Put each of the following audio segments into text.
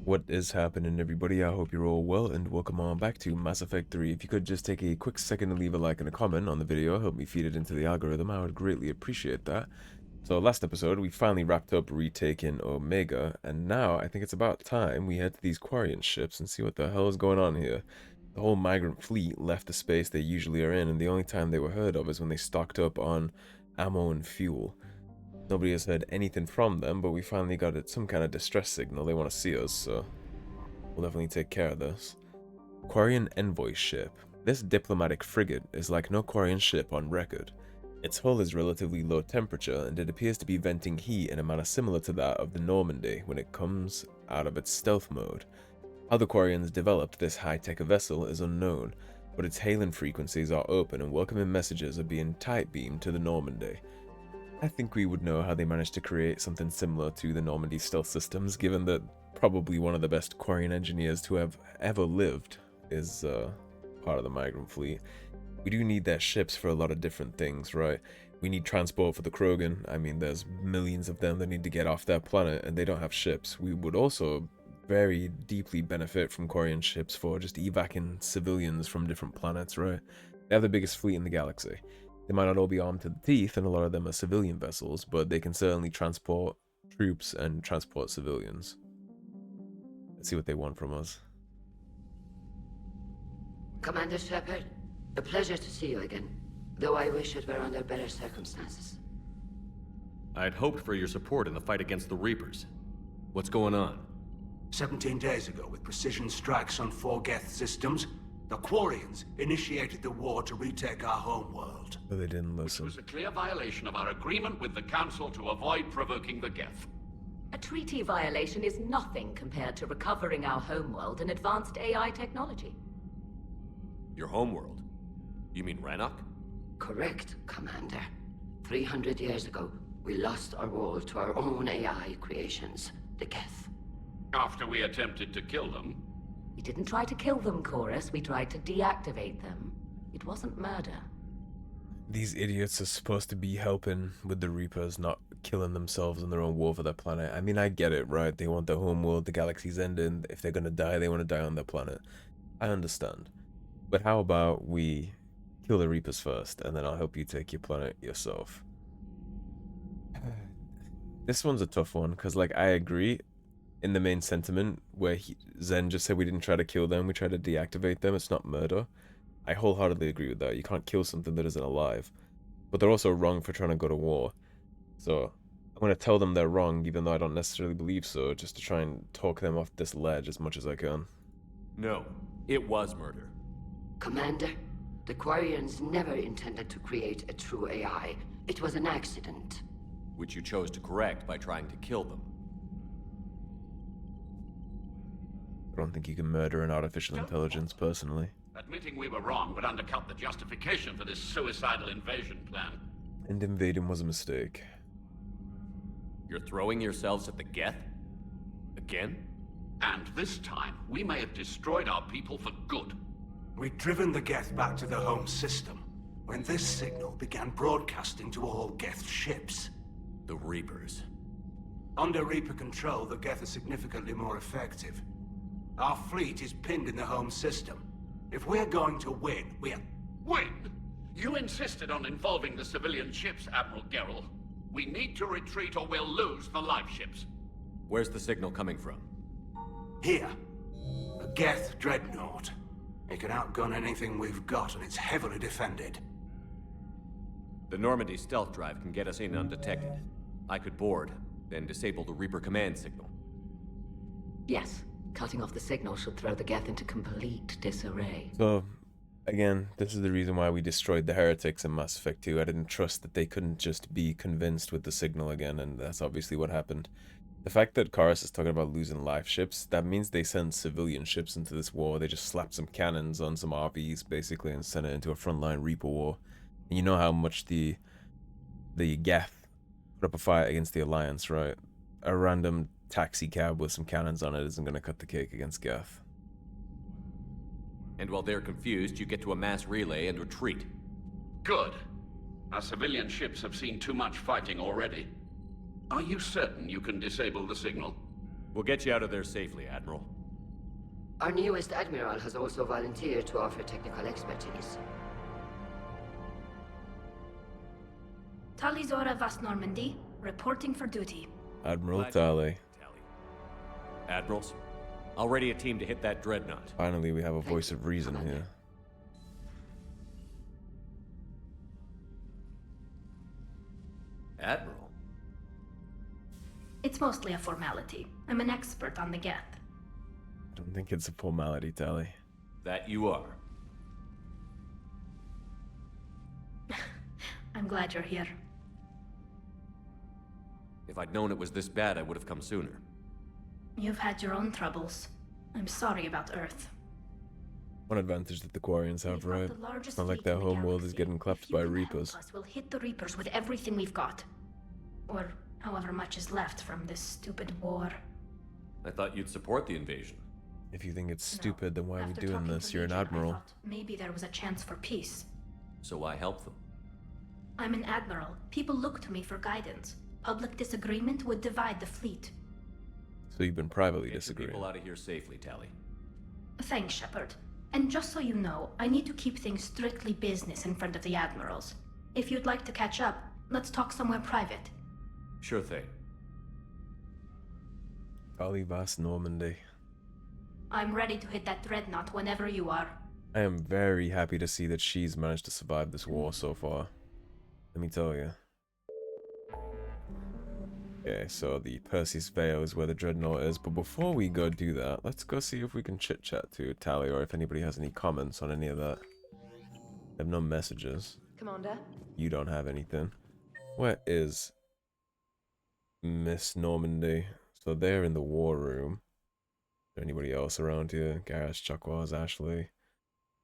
What is happening, everybody? I hope you're all well, and welcome on back to Mass Effect 3. If you could just take a quick second to leave a like and a comment on the video, help me feed it into the algorithm, I would greatly appreciate that. So last episode, we finally wrapped up retaking Omega, and now I think it's about time we head to these Quarian ships and see what the hell is going on here. The whole migrant fleet left the space they usually are in, and the only time they were heard of is when they stocked up on ammo and fuel. Nobody has heard anything from them, but we finally got some kind of distress signal. They want to see us, so we'll definitely take care of this. Quarian envoy ship. This diplomatic frigate is like no Quarian ship on record. Its hull is relatively low temperature, and it appears to be venting heat in a manner similar to that of the Normandy when it comes out of its stealth mode. How the Quarians developed this high-tech vessel is unknown, but its hailing frequencies are open and welcoming messages are being tight-beamed to the Normandy. I think we would know how they managed to create something similar to the Normandy stealth systems, given that probably one of the best Quarian engineers to have ever lived is part of the migrant fleet. We do need their ships for a lot of different things, right? We need transport for the Krogan. I mean, there's millions of them that need to get off their planet, and they don't have ships. We would also very deeply benefit from Quarian ships for just evacuating civilians from different planets, right? They have the biggest fleet in the galaxy. They might not all be armed to the teeth, and a lot of them are civilian vessels, but they can certainly transport troops and transport civilians. Let's see what they want from us. Commander Shepard, a pleasure to see you again, though I wish it were under better circumstances. I'd hoped for your support in the fight against the Reapers. What's going on? 17 days ago, with precision strikes on 4 Geth systems, the Quarians initiated the war to retake our homeworld. But they didn't Which listen. was a clear violation of our agreement with the Council to avoid provoking the Geth. A treaty violation is nothing compared to recovering our homeworld and advanced AI technology. Your homeworld? You mean Rannoch? Correct, Commander. 300 years ago, we lost our world to our own AI creations, the Geth. After we attempted to kill them, We didn't try to kill them, Chorus. We tried to deactivate them. It wasn't murder. These idiots are supposed to be helping with the Reapers, not killing themselves in their own war for their planet. I mean, I get it, right? They want their home world, the galaxy's ending. If they're gonna die, they want to die on their planet. I understand. But how about we kill the Reapers first, and then I'll help you take your planet yourself. This one's a tough one, because, like, I agree in the main sentiment where Zen just said we didn't try to kill them, we tried to deactivate them. It's not murder. I wholeheartedly agree with that. You can't kill something that isn't alive. But they're also wrong for trying to go to war. So I'm going to tell them they're wrong, even though I don't necessarily believe so, just to try and talk them off this ledge as much as I can. No, it was murder. Commander, the Quarians never intended to create a true AI. It was an accident. Which you chose to correct by trying to kill them. I don't think you can murder an artificial intelligence, personally. admitting we were wrong would undercut the justification for this suicidal invasion plan. And invading was a mistake. You're throwing yourselves at the Geth? Again? And this time, we may have destroyed our people for good. We'd driven the Geth back to the home system when this signal began broadcasting to all Geth ships. The Reapers. Under Reaper control, the Geth are significantly more effective. Our fleet is pinned in the home system. If we're going to win, Win? You insisted on involving the civilian ships, Admiral Gerrel. We need to retreat or we'll lose the live ships. Where's the signal coming from? Here. A Geth Dreadnought. It can outgun anything we've got, and it's heavily defended. The Normandy stealth drive can get us in undetected. I could board, then disable the Reaper command signal. Yes, cutting off the signal should throw the Geth into complete disarray. So, again, this is the reason why we destroyed the heretics in Mass Effect 2. I didn't trust that they couldn't just be convinced with the signal again, and that's obviously what happened. The fact that Karis is talking about losing live ships, that means they sent civilian ships into this war. They just slapped some cannons on some RVs, basically, and sent it into a frontline Reaper war. And you know how much the Geth put up a fight against the Alliance, right? A random taxi cab with some cannons on it isn't going to cut the cake against Geth. And while they're confused, you get to a mass relay and retreat. Good. Our civilian ships have seen too much fighting already. Are you certain you can disable the signal? We'll get you out of there safely, Admiral. Our newest Admiral has also volunteered to offer technical expertise. Tali vas Normandy, reporting for duty. Admiral Glad- Tali. Tali. Admirals, I'll ready a team to hit that Dreadnought. Finally, we have a voice of reason here. Admiral? It's mostly a formality. I'm an expert on the Geth. I don't think it's a formality, Tali. That you are. I'm glad you're here. If I'd known it was this bad, I would have come sooner. You've had your own troubles. I'm sorry about Earth. One advantage that the Quarians have, We've got right? the largest It's not like fleet their in the homeworld is galaxy. getting clapped If you by can help Reapers. us, we'll hit the Reapers with everything we've got. Or however much is left from this stupid war. I thought you'd support the invasion. If you think it's No. stupid, then why are we After doing talking this? to You're an Legion, I admiral. thought maybe there was a chance for peace. So why help them? I'm an admiral. People look to me for guidance. Public disagreement would divide the fleet. So you've been privately Get your disagreeing. people out of here safely, Tali. Thanks, Shepard. And just so you know, I need to keep things strictly business in front of the admirals. If you'd like to catch up, let's talk somewhere private. Sure thing. Tali vas Normandy. I'm ready to hit that Dreadnought whenever you are. I am very happy to see that she's managed to survive this war so far. Let me tell you. Okay, so the Perseus Vale is where the Dreadnought is, but before we go do that, let's go see if we can chit-chat to Tali, or if anybody has any comments on any of that. I have no messages. Commander? You don't have anything. Where is Miss Normandy? So they're in the war room. Is there anybody else around here? Garrus, Chuckwas, Ashley,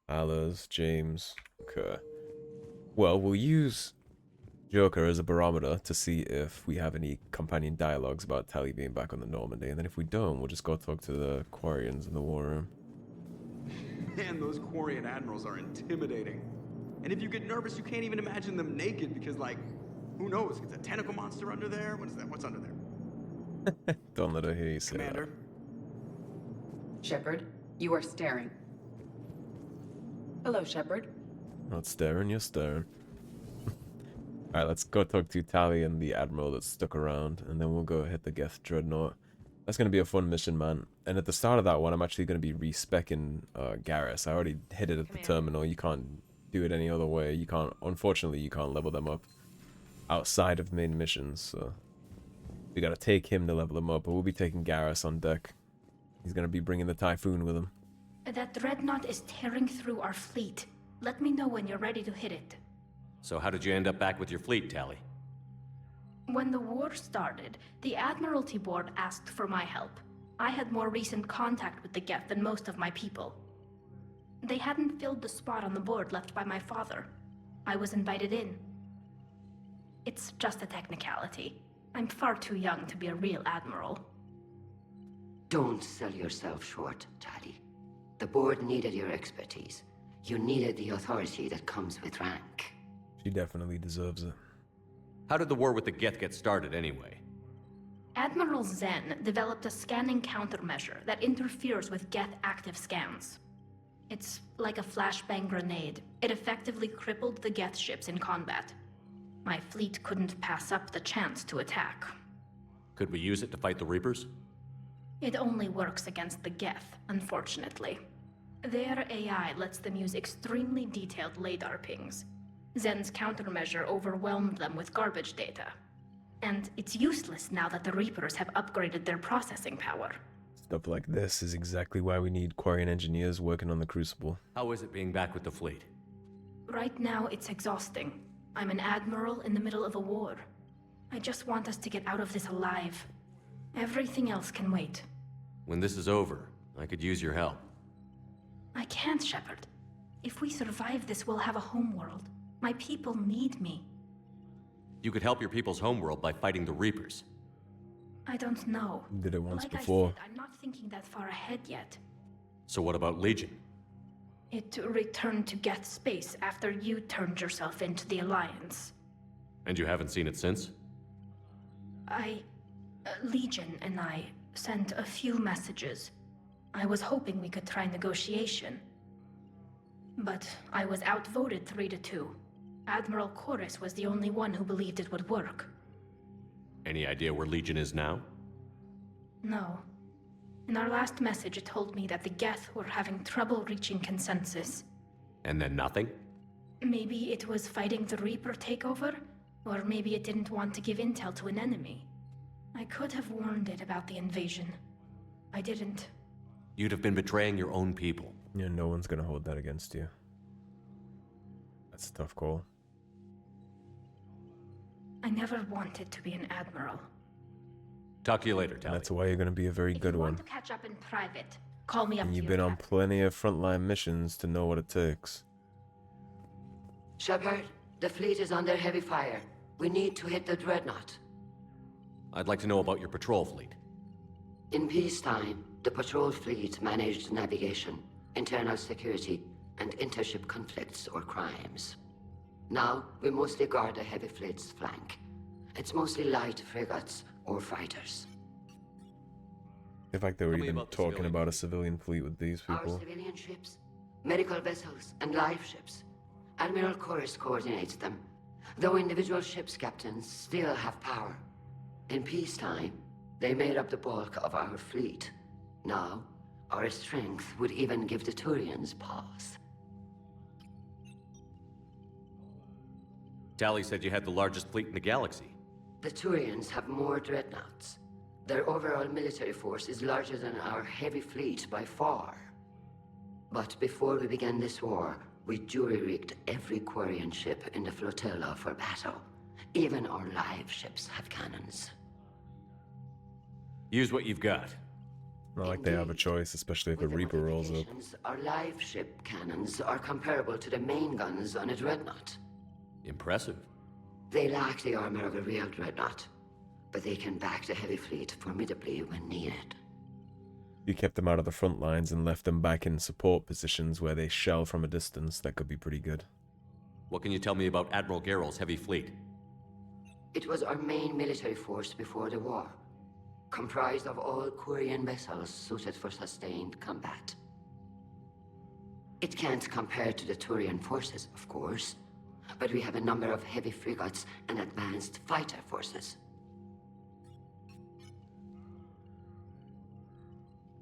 Alas, James. Okay. Well, we'll use Joker as a barometer to see if we have any companion dialogues about Tali being back on the Normandy, and then if we don't, we'll just go talk to the Quarians in the war room. Man, those Quarian Admirals are intimidating. And if you get nervous, you can't even imagine them naked because, like, who knows? It's a tentacle monster under there? What is that? What's under there? Don't let her hear you say Commander? Shepard, you are staring. Hello, Shepard. that. Not staring, you're staring. Alright, let's go talk to Tali and the Admiral that's stuck around, and then we'll go hit the Geth Dreadnought. That's going to be a fun mission, man. And at the start of that one, I'm actually going to be respecking Garrus. I already hit it at the terminal. You can't do it any other way. You can't, unfortunately, you can't level them up outside of main missions, so we got to take him to level him up, but we'll be taking Garrus on deck. He's going to be bringing the Typhoon with him. That Dreadnought is tearing through our fleet. Let me know when you're ready to hit it. So how did you end up back with your fleet, Tali? When the war started, the Admiralty Board asked for my help. I had more recent contact with the Geth than most of my people. They hadn't filled the spot on the board left by my father. I was invited in. It's just a technicality. I'm far too young to be a real admiral. Don't sell yourself short, Tali. The board needed your expertise. You needed the authority that comes with rank. She definitely deserves it. How did the war with the Geth get started, anyway? Admiral Zen developed a scanning countermeasure that interferes with Geth active scans. It's like a flashbang grenade. It effectively crippled the Geth ships in combat. My fleet couldn't pass up the chance to attack. Could we use it to fight the Reapers? It only works against the Geth, unfortunately. Their AI lets them use extremely detailed LADAR pings. Zen's countermeasure overwhelmed them with garbage data. And it's useless now that the Reapers have upgraded their processing power. Stuff like this is exactly why we need Quarian engineers working on the Crucible. How is it being back with the fleet? Right now, it's exhausting. I'm an admiral in the middle of a war. I just want us to get out of this alive. Everything else can wait. When this is over, I could use your help. I can't, Shepard. If we survive this, we'll have a homeworld. My people need me. You could help your people's homeworld by fighting the Reapers. I don't know. Did it once Like before. I said, I'm not thinking that far ahead yet. So what about Legion? It returned to Geth space after you turned yourself into the Alliance. And you haven't seen it since? Legion and I sent a few messages. I was hoping we could try negotiation. But I was outvoted 3-2. Admiral Chorus was the only one who believed it would work. Any idea where Legion is now? No. In our last message, it told me that the Geth were having trouble reaching consensus. And then nothing? Maybe it was fighting the Reaper takeover, or maybe it didn't want to give intel to an enemy. I could have warned it about the invasion. I didn't. You'd have been betraying your own people. Yeah, no one's gonna hold that against you. That's a tough call. I never wanted to be an admiral. Talk to you later, And Tali. that's why you're gonna be a very If good you one. want to catch up in private, call me up And to you've your been on cabin. plenty of frontline missions to know what it takes. Shepard, the fleet is under heavy fire. We need to hit the Dreadnought. I'd like to know about your patrol fleet. In peacetime, the patrol fleet managed navigation, internal security, and intership conflicts or crimes. Now, we mostly guard the heavy fleet's flank. It's mostly light frigates or fighters. The fact they were Tell me even about the talking civilian about a civilian fleet with these Our people. civilian ships, medical vessels, and life ships. Admiral Chorus coordinates them, though individual ships' captains still have power. In peacetime, they made up the bulk of our fleet. Now, our strength would even give the Turians pause. Tali said you had the largest fleet in the galaxy. The Turians have more dreadnoughts. Their overall military force is larger than our heavy fleet by far. But before we began this war, we jury-rigged every Quarian ship in the flotilla for battle. Even our live ships have cannons. Use what you've got. Not like they have a Indeed. choice, especially if a With the Reaper rolls up. modifications, our live ship cannons are comparable to the main guns on a dreadnought. Impressive. They lack the armor of a real dreadnought, but they can back the heavy fleet formidably when needed. You kept them out of the front lines and left them back in support positions where they shell from a distance. That could be pretty good. What can you tell me about Admiral Geral's heavy fleet? It was our main military force before the war, comprised of all Quarian vessels suited for sustained combat. It can't compare to the Turian forces, of course, but we have a number of heavy frigates and advanced fighter forces.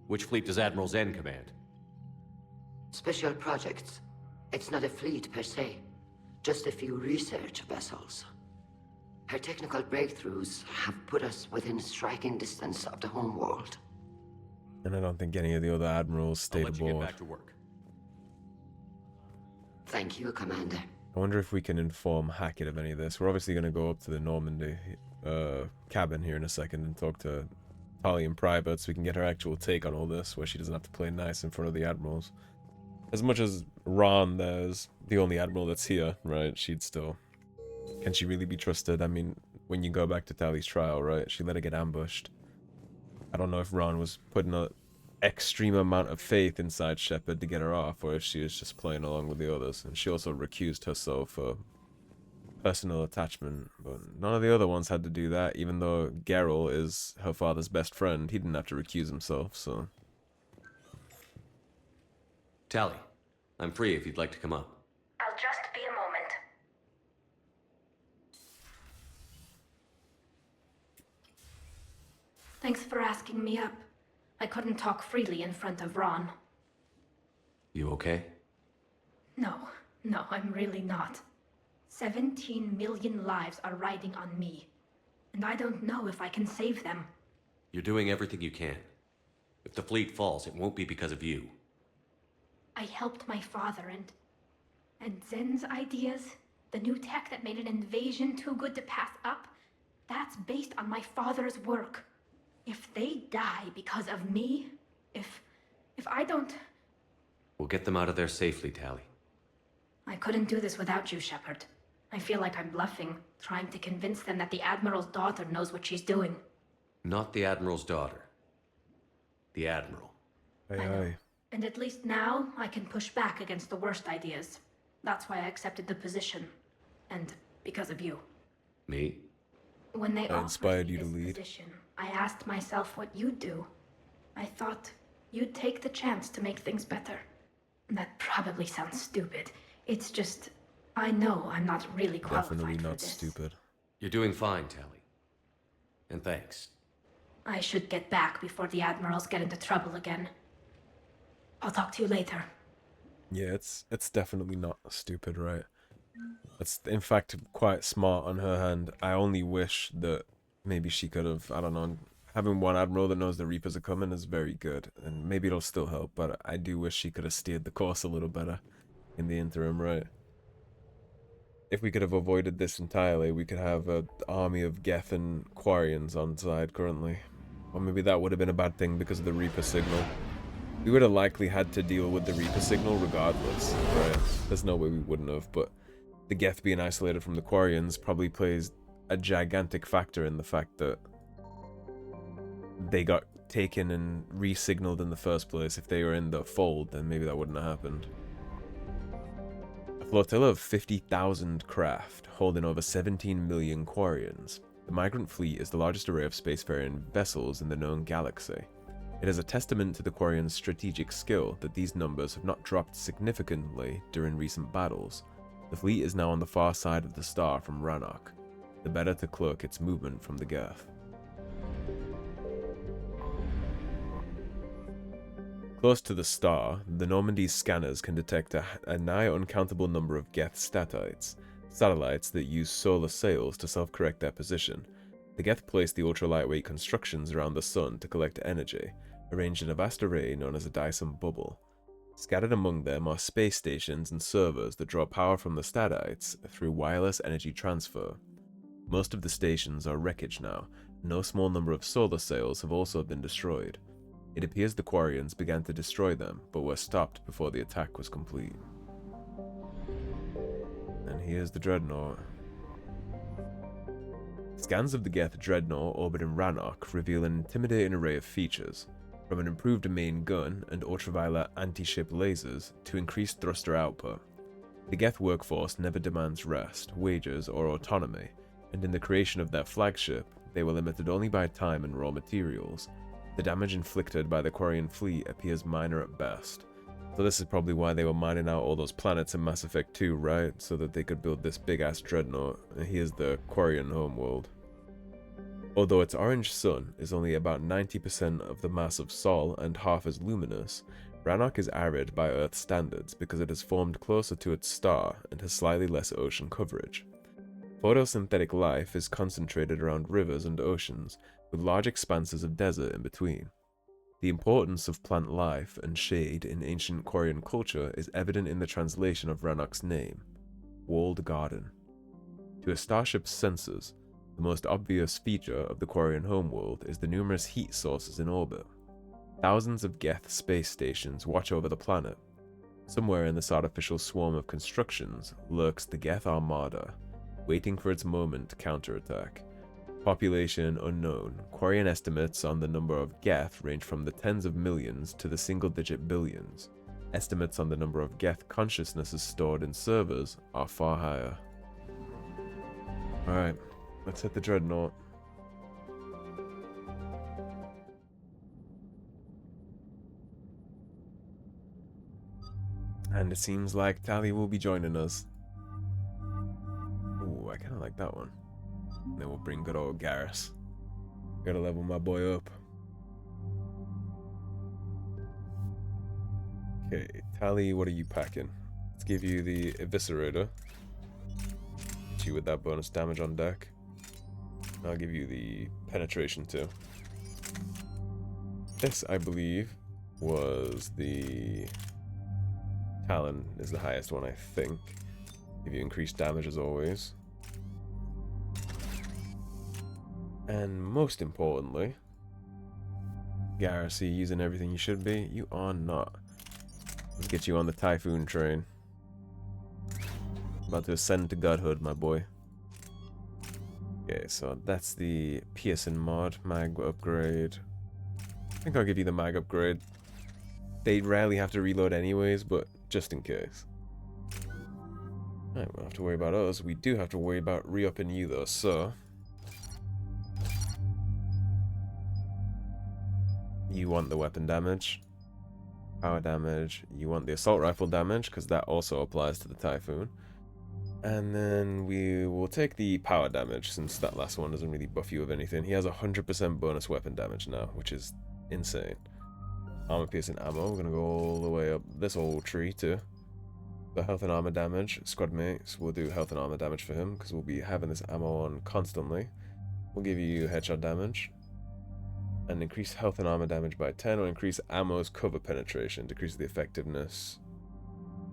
Which fleet does Admiral Zen command? Special projects. It's not a fleet per se, just a few research vessels. Her technical breakthroughs have put us within striking distance of the homeworld. And I don't think any of the other admirals I'll stayed let you get aboard. back to work. Thank you, Commander. I wonder if we can inform Hackett of any of this. We're obviously going to go up to the Normandy cabin here in a second and talk to Tali in private so we can get her actual take on all this, where she doesn't have to play nice in front of the admirals. As much as Ron, there's the only admiral that's here, right? She'd still... Can she really be trusted? I mean, when you go back to Tali's trial, right? She let her get ambushed. I don't know if Ron was putting an extreme amount of faith inside Shepard to get her off, or if she was just playing along with the others. And she also recused herself for personal attachment, but none of the other ones had to do that, even though Geralt is her father's best friend. He didn't have to recuse himself, so... Tali, I'm free if you'd like to come up. I'll just be a moment. Thanks for asking me up. I couldn't talk freely in front of Ron. You okay? No, I'm really not. 17 million lives are riding on me, and I don't know if I can save them. You're doing everything you can. If the fleet falls, it won't be because of you. I helped my father and Zen's ideas, the new tech that made an invasion too good to pass up, that's based on my father's work. If they die because of me, if I don't... We'll get them out of there safely, Tali. I couldn't do this without you, Shepard. I feel like I'm bluffing, trying to convince them that the Admiral's daughter knows what she's doing. Not the Admiral's daughter. The Admiral. Aye, I know. aye. And at least now, I can push back against the worst ideas. That's why I accepted the position. And because of you. Me? When they I offered inspired me you to this lead. position, I asked myself what you'd do. I thought you'd take the chance to make things better. That probably sounds stupid. It's just, I know I'm not really qualified Definitely for not this. stupid. You're doing fine, Tali. And thanks. I should get back before the Admirals get into trouble again. I'll talk to you later. Yeah, it's definitely not stupid, right? It's in fact quite smart on her hand. I only wish that maybe she could have, I don't know, having one admiral that knows the Reapers are coming is very good, and maybe it'll still help, but I do wish she could have steered the course a little better in the interim, right? If we could have avoided this entirely, we could have an army of Geth and Quarians on side currently. Or maybe that would have been a bad thing because of the Reaper signal. We would have likely had to deal with the Reaper signal regardless, right? There's no way we wouldn't have, but the Geth being isolated from the Quarians probably plays a gigantic factor in the fact that they got taken and re-signaled in the first place. If they were in the fold, then maybe that wouldn't have happened. A flotilla of 50,000 craft, holding over 17 million Quarians. The Migrant Fleet is the largest array of spacefaring vessels in the known galaxy. It is a testament to the Quarians' strategic skill that these numbers have not dropped significantly during recent battles. The fleet is now on the far side of the star from Rannoch, the better to cloak its movement from the Geth. Close to the star, the Normandy's scanners can detect a nigh uncountable number of Geth satellites that use solar sails to self-correct their position. The Geth place the ultra-lightweight constructions around the sun to collect energy, arranged in a vast array known as a Dyson bubble. Scattered among them are space stations and servers that draw power from the stadites through wireless energy transfer. Most of the stations are wreckage now. No small number of solar sails have also been destroyed. It appears the Quarians began to destroy them, but were stopped before the attack was complete. And here's the Dreadnought. Scans of the Geth Dreadnought orbiting Rannoch reveal an intimidating array of features, from an improved main gun and ultraviolet anti-ship lasers to increased thruster output. The Geth workforce never demands rest, wages, or autonomy, and in the creation of their flagship, they were limited only by time and raw materials. The damage inflicted by the Quarian fleet appears minor at best. So this is probably why they were mining out all those planets in Mass Effect 2, right? So that they could build this big-ass dreadnought. And here's the Quarian homeworld. Although its orange sun is only about 90% of the mass of Sol and half as luminous, Rannoch is arid by Earth standards because it has formed closer to its star and has slightly less ocean coverage. Photosynthetic life is concentrated around rivers and oceans, with large expanses of desert in between. The importance of plant life and shade in ancient Quarian culture is evident in the translation of Rannoch's name, Walled Garden. To a starship's senses, the most obvious feature of the Quarian homeworld is the numerous heat sources in orbit. Thousands of Geth space stations watch over the planet. Somewhere in this artificial swarm of constructions lurks the Geth Armada, waiting for its moment to counterattack. Population unknown. Quarian estimates on the number of Geth range from the tens of millions to the single-digit billions. Estimates on the number of Geth consciousnesses stored in servers are far higher. Alright, let's hit the Dreadnought. And it seems like Tali will be joining us. Ooh, I kinda like that one. And then we'll bring good old Garrus. Gotta level my boy up. Okay, Tali, what are you packing? Let's give you the Eviscerator. Hit you with that bonus damage on deck. I'll give you the Penetration too. This, I believe, was the Talon is the highest one, I think. Give you increased damage as always. And most importantly, Garrus, are you using everything you should be? You are not. Let's get you on the Typhoon train. About to ascend to godhood, my boy. Okay, so that's the Pearson mod, mag upgrade. I think I'll give you the mag upgrade. They rarely have to reload anyways, but just in case. Alright, we don't have to worry about us. We do have to worry about re-upping you though, so you want the weapon damage. Power damage, you want the assault rifle damage, because that also applies to the Typhoon. And then we will take the power damage, since that last one doesn't really buff you with anything. He has 100% bonus weapon damage now, which is insane. Armor piercing ammo, we're going to go all the way up this old tree too. The health and armor damage, squad mates will do health and armor damage for him, because we'll be having this ammo on constantly. We'll give you headshot damage. And increase health and armor damage by 10, or increase ammo's cover penetration, decrease the effectiveness.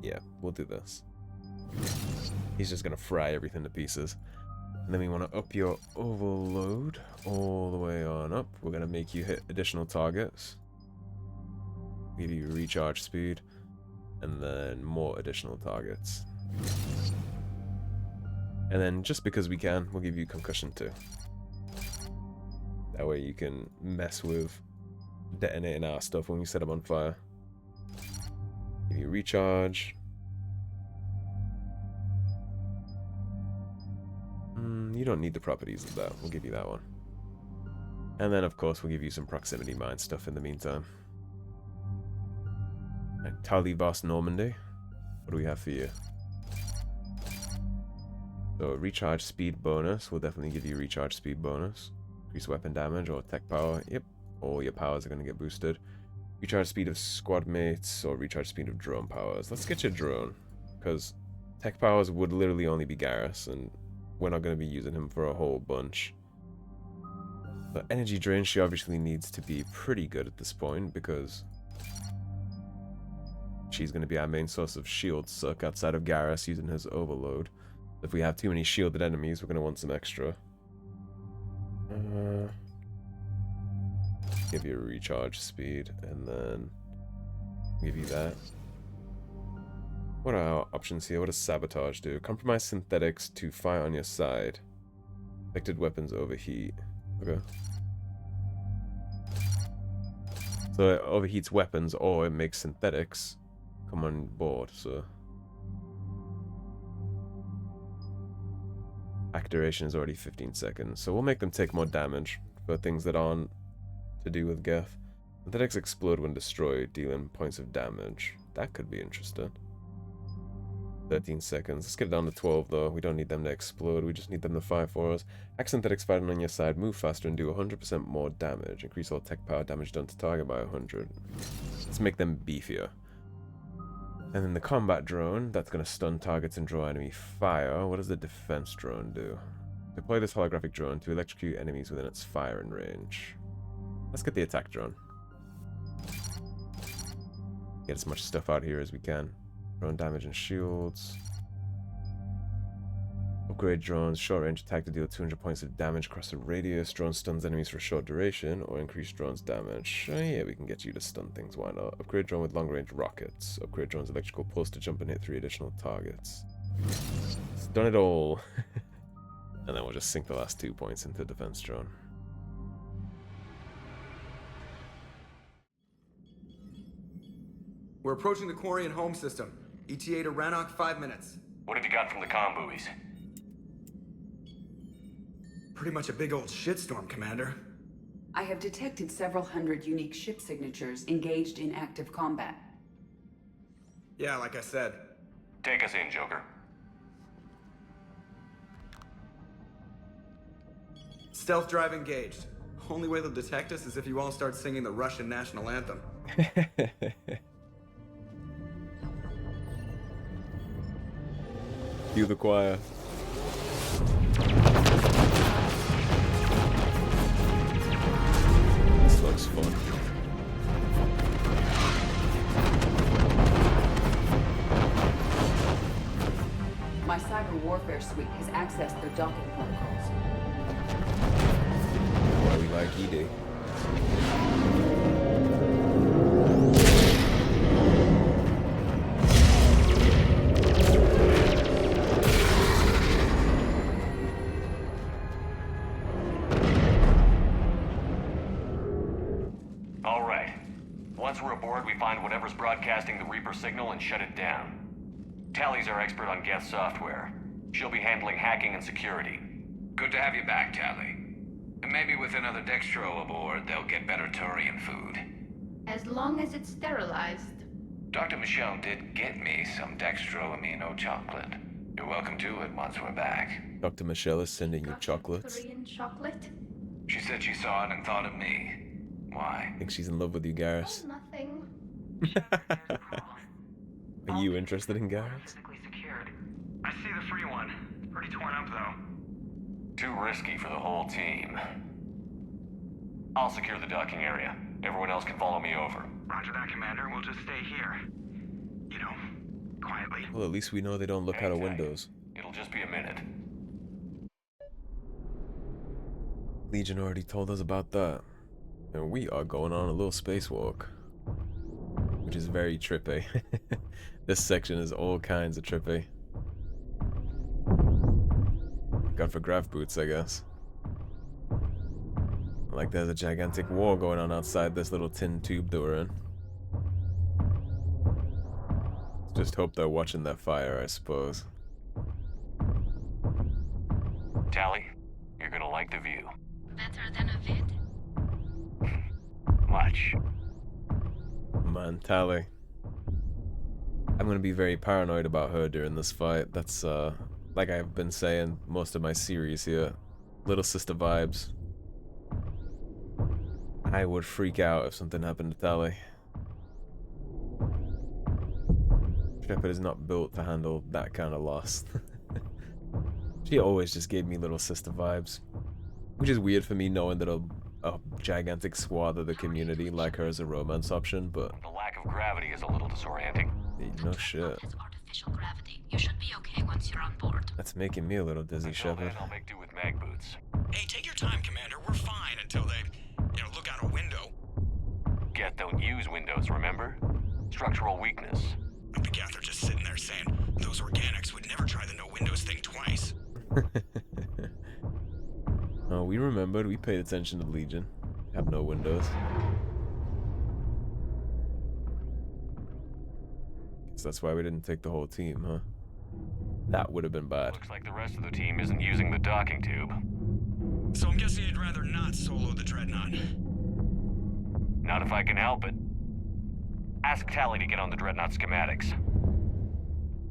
Yeah, we'll do this. He's just gonna fry everything to pieces. And then we want to up your overload all the way on up. We're gonna make you hit additional targets. Give you recharge speed, and then more additional targets. And then just because we can, we'll give you concussion too. That way you can mess with detonating our stuff when we set them on fire. Give you recharge. You don't need the properties of that. We'll give you that one. And then, of course, we'll give you some proximity mine stuff in the meantime. Right, Tali On Normandy. What do we have for you? So, recharge speed bonus. We'll definitely give you recharge speed bonus. Increase weapon damage or tech power. Yep, all your powers are going to get boosted. Recharge speed of squad mates or recharge speed of drone powers. Let's get your drone, because tech powers would literally only be Garrus, and we're not going to be using him for a whole bunch. But energy drain, she obviously needs to be pretty good at this point, because she's going to be our main source of shield suck outside of Garrus using his overload. If we have too many shielded enemies, we're going to want some extra. Give you a recharge speed, and then give you that. What are our options here? What does sabotage do? Compromise synthetics to fire on your side. Affected weapons overheat. Okay. So it overheats weapons, or it makes synthetics come on board, so... Act duration is already 15 seconds, so we'll make them take more damage for things that aren't to do with Geth. Synthetics explode when destroyed, dealing points of damage. That could be interesting. 13 seconds. Let's get it down to 12 though. We don't need them to explode, we just need them to fire for us. Act synthetics fighting on your side, move faster and do 100% more damage. Increase all tech power damage done to target by 100. Let's make them beefier. And then the combat drone, that's going to stun targets and draw enemy fire. What does the defense drone do? Deploy this holographic drone to electrocute enemies within its firing range. Let's get the attack drone. Get as much stuff out here as we can. Drone damage and shields. Upgrade drones, short range attack to deal 200 points of damage across a radius. Drone stuns enemies for a short duration, or increase drone's damage. Oh yeah, we can get you to stun things, why not? Upgrade drone with long range rockets. Upgrade drone's electrical pulse to jump and hit 3 additional targets. Stun it all. And then we'll just sink the last 2 points into defense drone. We're approaching the Quarian home system. ETA to Rannoch, 5 minutes. What have you got from the comm buoys? Pretty much a big old shitstorm, Commander. I have detected several hundred unique ship signatures engaged in active combat. Yeah, like I said. Take us in, Joker. Stealth drive engaged. Only way they'll detect us is if you all start singing the Russian national anthem. Cue the choir. This looks fun. My cyber warfare suite has accessed their docking protocols. Why we like ED. All right. Once we're aboard, we find whatever's broadcasting the Reaper signal and shut it down. Tali's our expert on Geth software. She'll be handling hacking and security. Good to have you back, Tali. Maybe with another Dextro aboard, they'll get better Turian food. As long as it's sterilized. Dr. Michelle did get me some Dextro Amino chocolate. You're welcome to it once we're back. Dr. Michelle is sending you chocolates. Korean chocolate? She said she saw it and thought of me. Why? I think she's in love with you, Garrus. Oh, nothing. Are you interested in Garrus? Secured. I see the free one. Pretty torn up though. Too risky for the whole team. I'll secure the docking area. Everyone else can follow me over. Roger that, Commander. We'll just stay here. You know, quietly. Well, at least we know they don't look out of windows. It'll just be a minute. Legion already told us about that. And we are going on a little spacewalk. Which is very trippy. This section is all kinds of trippy. Got for grav boots, I guess. Like there's a gigantic war going on outside this little tin tube that we're in. Just hope they're watching that fire, I suppose. Tali, you're gonna like the view. Better than a vid? Much. Man, Tali. I'm gonna be very paranoid about her during this fight. That's, like I've been saying most of my series here. Little sister vibes. I would freak out if something happened to Tali. Shepard is not built to handle that kind of loss. She always just gave me little sister vibes. Which is weird for me knowing that a gigantic swath of the community like her as a romance option, but... The lack of gravity is a little disorienting. No shit. Artificial gravity. You should be okay once you're on board. That's making me a little dizzy, Until Shepard. then, I'll make do with mag boots. Hey, take your time, Commander. We're fine until they, look out a window. Geth don't use windows, remember? Structural weakness. The Geth are just sitting there saying, those organics would never try the no windows thing twice. Oh, we remembered. We paid attention to the Legion. Have no windows. Guess that's why we didn't take the whole team, huh? That would have been bad. Looks like the rest of the team isn't using the docking tube. So I'm guessing you'd rather not solo the Dreadnought. Not if I can help it. Ask Tali to get on the Dreadnought schematics.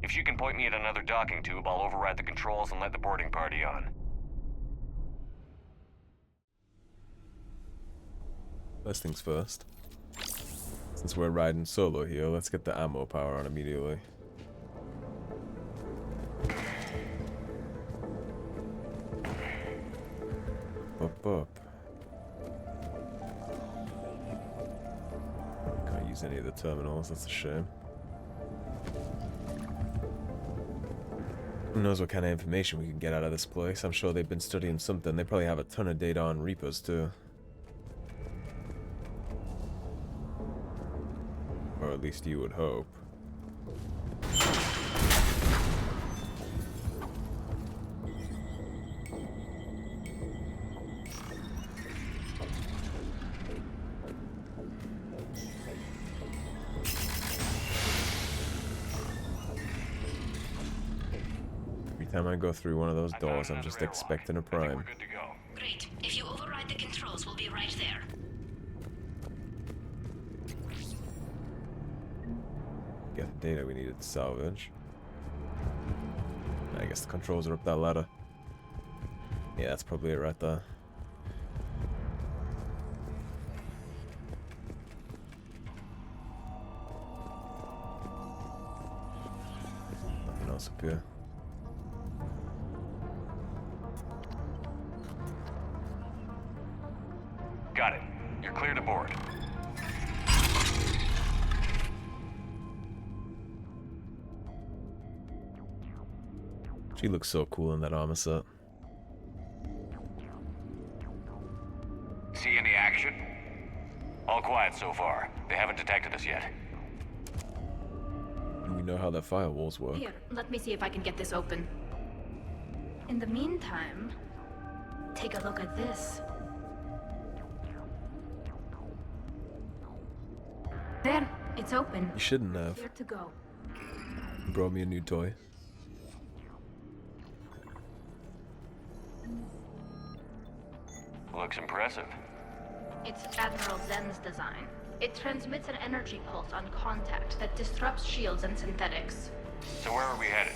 If she can point me at another docking tube, I'll override the controls and let the boarding party on. First things first. Since we're riding solo here, let's get the ammo power on immediately. Up. Can't use any of the terminals, that's a shame. Who knows what kind of information we can get out of this place? I'm sure they've been studying something. They probably have a ton of data on Reapers too. Or at least you would hope. Every time I go through one of those doors, I'm just expecting a prime. We're good to go. Great. If you override the controls, we'll be right there. Get the data we needed to salvage. I guess the controls are up that ladder. Yeah, that's probably it right there. Nothing else up here. Got it. You're clear to board. She looks so cool in that armor set. See any action? All quiet so far. They haven't detected us yet. And we know how their firewalls work. Here, let me see if I can get this open. In the meantime, take a look at this. There, it's open. You shouldn't have. Clear to go. You brought me a new toy. Looks impressive. It's Admiral Zen's design. It transmits an energy pulse on contact that disrupts shields and synthetics. So where are we headed?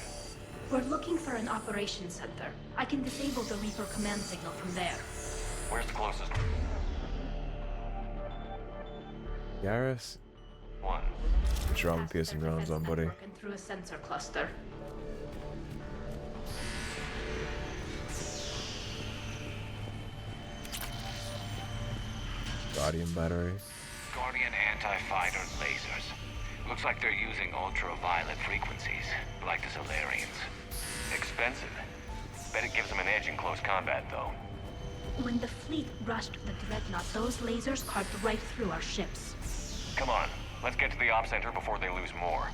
We're looking for an operations center. I can disable the Reaper command signal from there. Where's the closest? Garrus? One. Put your armor piercing rounds on, buddy. And through a sensor cluster. Guardian battery. Quarian anti-fighter lasers. Looks like they're using ultraviolet frequencies, like the Solarians. Expensive. Bet it gives them an edge in close combat, though. When the fleet rushed the Dreadnought, those lasers carved right through our ships. Come on, let's get to the op center before they lose more.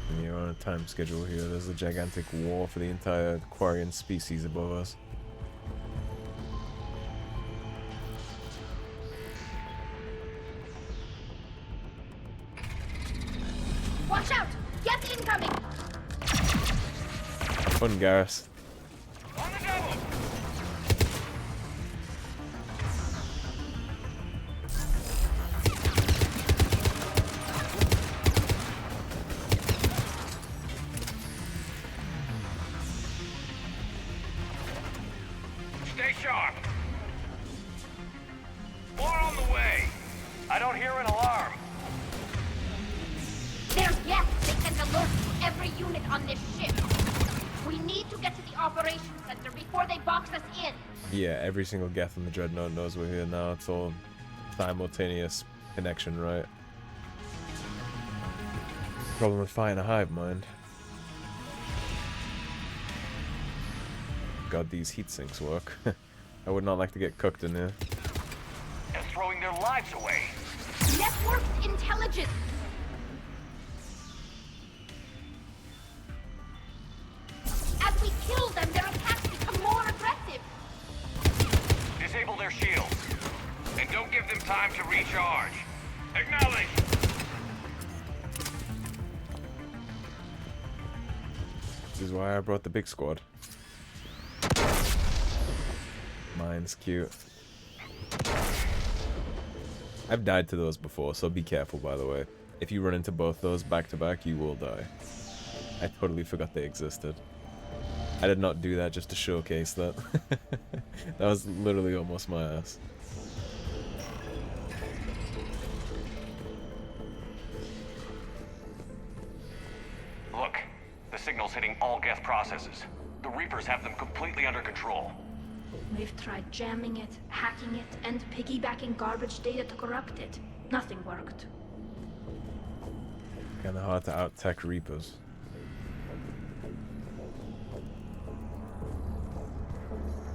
And you're on a time schedule here. There's a gigantic war for the entire Quarian species above us. Watch out! Geth incoming! Fun, Garrus. On the double! Stay sharp. More on the way. I don't hear an alarm. There's Geth! They sent alerts to every unit on this ship. We need to get to the operations center before they box us in. Yeah, every single Geth in the Dreadnought knows we're here now. It's all simultaneous connection, right? Problem with fighting a hive mind. God, these heat sinks work. I would not like to get cooked in here. They're throwing their lives away. Networked intelligence! As we kill them, their attacks become more aggressive. Disable their shields. And don't give them time to recharge. Acknowledge! This is why I brought the big squad. Mine's cute. I've died to those before, so be careful, by the way. If you run into both those back to back, you will die. I totally forgot they existed. I did not do that just to showcase that. That was literally almost my ass. Look, the signal's hitting all Geth processes. The Reapers have them completely under control. We've tried jamming it, hacking it, and piggybacking garbage data to corrupt it. Nothing worked. Kinda hard to out-tech Reapers.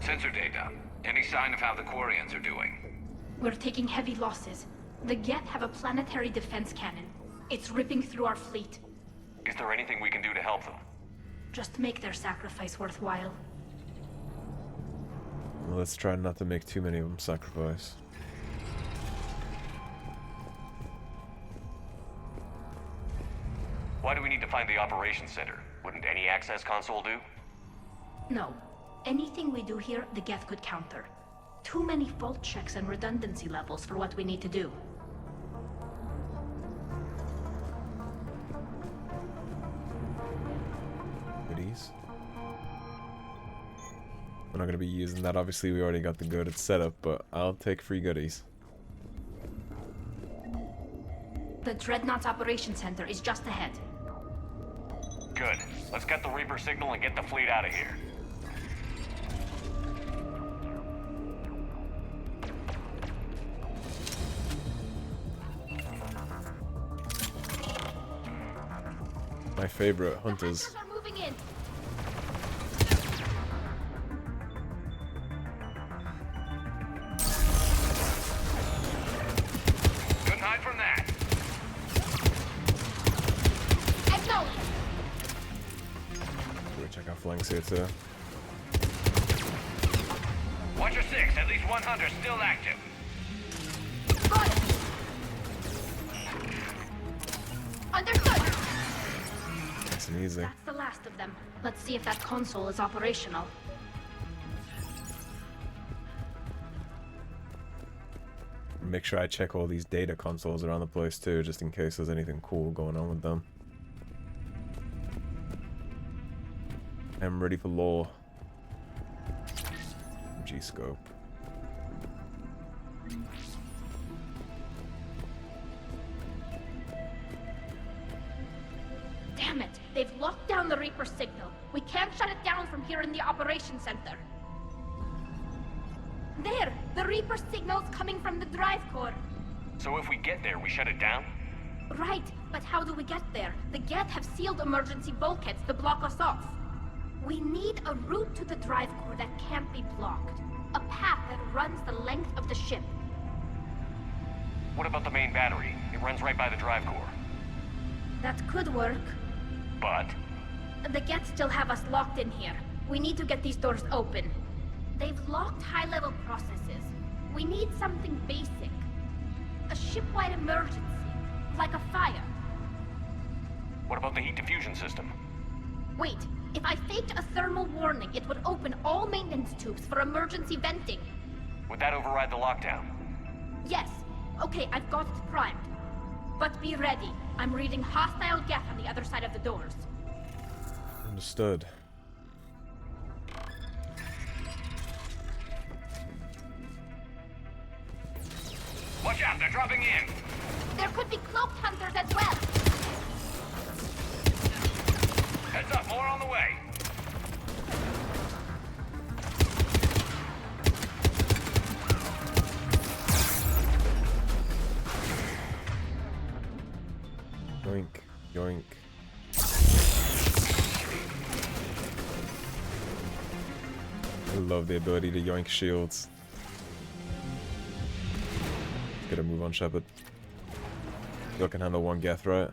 Sensor data. Any sign of how the Quarians are doing? We're taking heavy losses. The Geth have a planetary defense cannon. It's ripping through our fleet. Is there anything we can do to help them? Just make their sacrifice worthwhile. Well, let's try not to make too many of them sacrifice. Why do we need to find the operations center? Wouldn't any access console do? No. Anything we do here, the Geth could counter. Too many fault checks and redundancy levels for what we need to do. Goodies. We're not going to be using that. Obviously, we already got the good set up, but I'll take free goodies. The Dreadnought's operations center is just ahead. Good. Let's get the Reaper signal and get the fleet out of here. My favorite hunters. The hunters are moving in. Couldn't hide from that. Acknowledge. We'll check our flanks here too. Watch your six. At least one hunter still active. Got it. Understood. Nice and easy. That's the last of them. Let's see if that console is operational. Make sure I check all these data consoles around the place too, just in case there's anything cool going on with them. I'm ready for lore. G-scope. Damn it! They've locked down the Reaper signal. We can't shut it down from here in the operations center. There! The Reaper signal's coming from the drive core. So if we get there, we shut it down? Right, but how do we get there? The Geth have sealed emergency bulkheads to block us off. We need a route to the drive core that can't be blocked. A path that runs the length of the ship. What about the main battery? It runs right by the drive core. That could work. But? The Geth still have us locked in here. We need to get these doors open. They've locked high-level processes. We need something basic. A ship-wide emergency, like a fire. What about the heat diffusion system? Wait, if I faked a thermal warning, it would open all maintenance tubes for emergency venting. Would that override the lockdown? Yes. Okay, I've got it primed. But be ready. I'm reading hostile Geth on the other side of the doors. Understood. Watch out, they're dropping in! There could be cloaked hunters as well! Heads up, more on the way! Yoink, yoink. I love the ability to yoink shields. Gotta move on, Shepard. You can handle one Geth, right?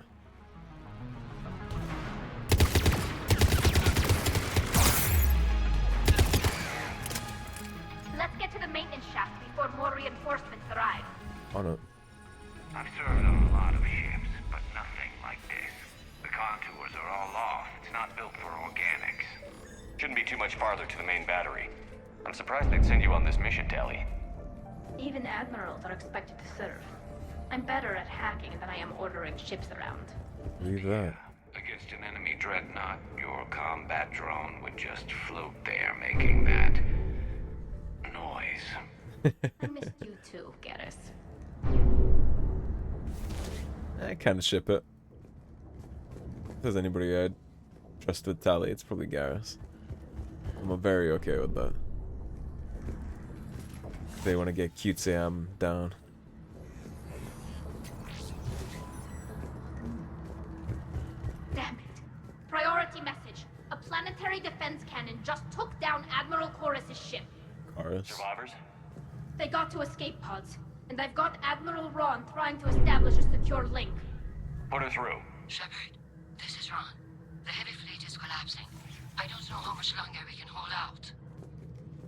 Let's get to the maintenance shaft before more reinforcements arrive. On it. I've served on a lot of ships, but nothing like this. The contours are all off. It's not built for organics. Shouldn't be too much farther to the main battery. I'm surprised they'd send you on this mission, Tali. Even admirals are expected to serve. I'm better at hacking than I am ordering ships around. Leave that. Against an enemy dreadnought, your combat drone would just float there, making that noise. I missed you too, Garrus. I kind of ship it. If there's anybody I'd trust with Tali, it's probably Garrus. I'm very okay with that. If they want to get cutesy, I'm down. Damn it. Priority message. A planetary defense cannon just took down Admiral Chorus's ship. Chorus? Survivors? They got to escape pods, and I've got Admiral Ron trying to establish a secure link. Put her through. Shepard, this is Ron. The heavy fleet is collapsing. I don't know how much longer we can hold out.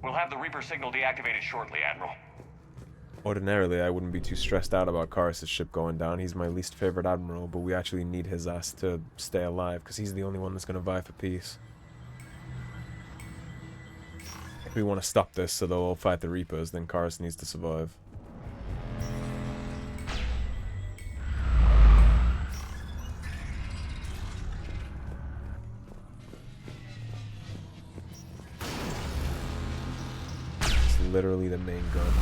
We'll have the Reaper signal deactivated shortly, Admiral. Ordinarily, I wouldn't be too stressed out about Chorus's ship going down. He's my least favorite admiral, but we actually need his ass to stay alive, because he's the only one that's going to vie for peace. If we want to stop this so they'll all fight the Reapers, then Chorus needs to survive. It's literally the main gun.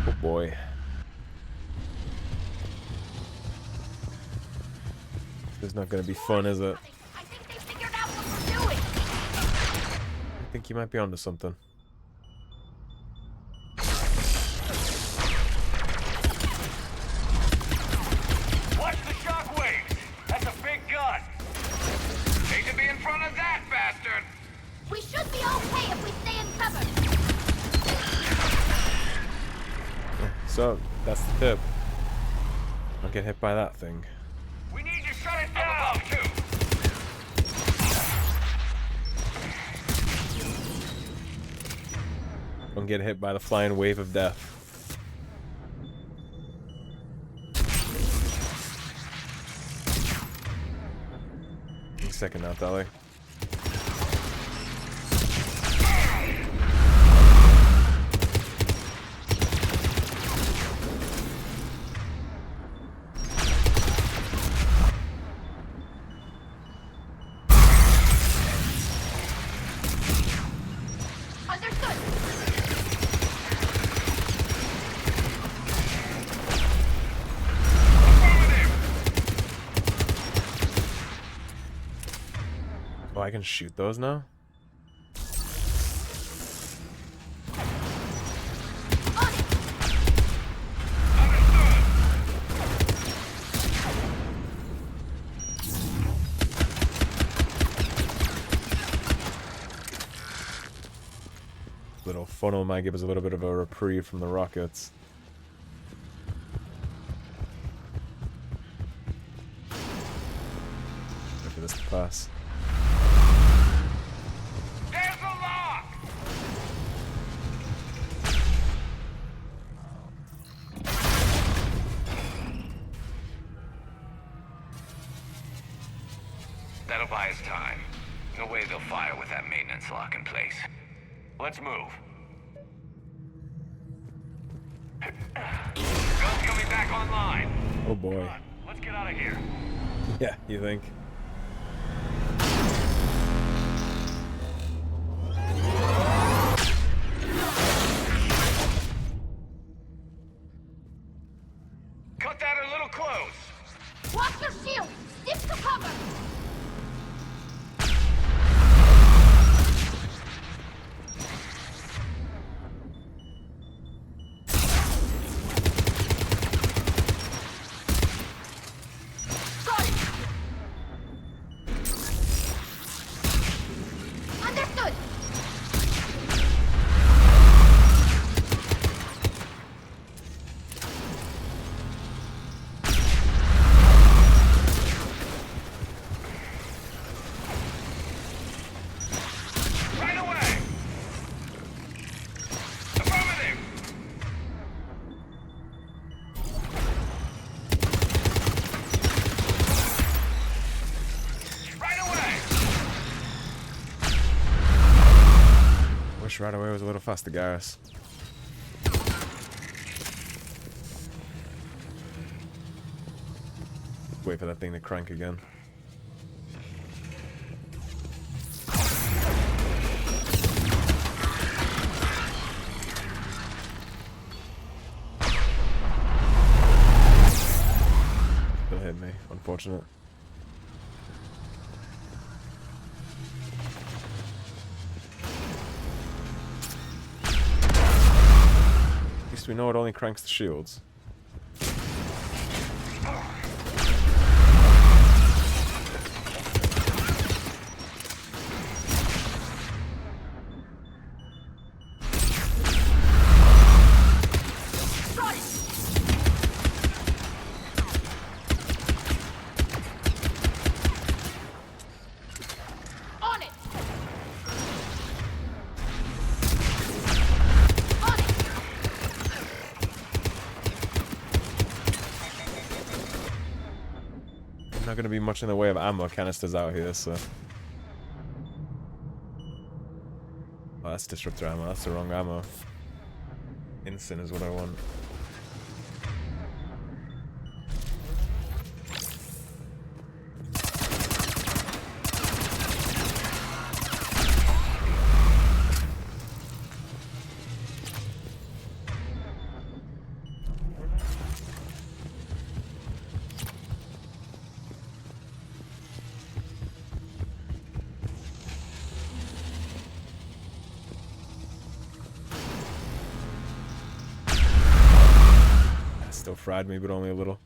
Oh boy. This is not going to be fun, is it? I think they figured out what we're doing. I think you might be onto something. Watch the shockwaves! That's a big gun! Hate to be in front of that bastard! We should be okay if we stay in cover. So, that's the tip. Don't get hit by that thing. We need to shut it down! Too. Don't get hit by the flying wave of death. Second now, Tali. I can shoot those now? Little funnel might give us a little bit of a reprieve from the rockets. Wait for this to pass. There's a lock! That'll buy us time. No way they'll fire with that maintenance lock in place. Let's move. Guns coming back online. Oh boy. Come on, let's get out of here. Yeah, you think? Cut that a little close. Watch your shield! Stick to cover! Understood! Right away! Affirmative! Right away! Wish right away was a little faster, guys. Wait for that thing to crank again. Still hit me, unfortunate. At least we know it only cranks the shields. On it! On it! Not gonna be much in the way of ammo canisters out here, so. Oh, that's disruptor ammo. That's the wrong ammo. Instant is what I want. Still fried me, but only a little.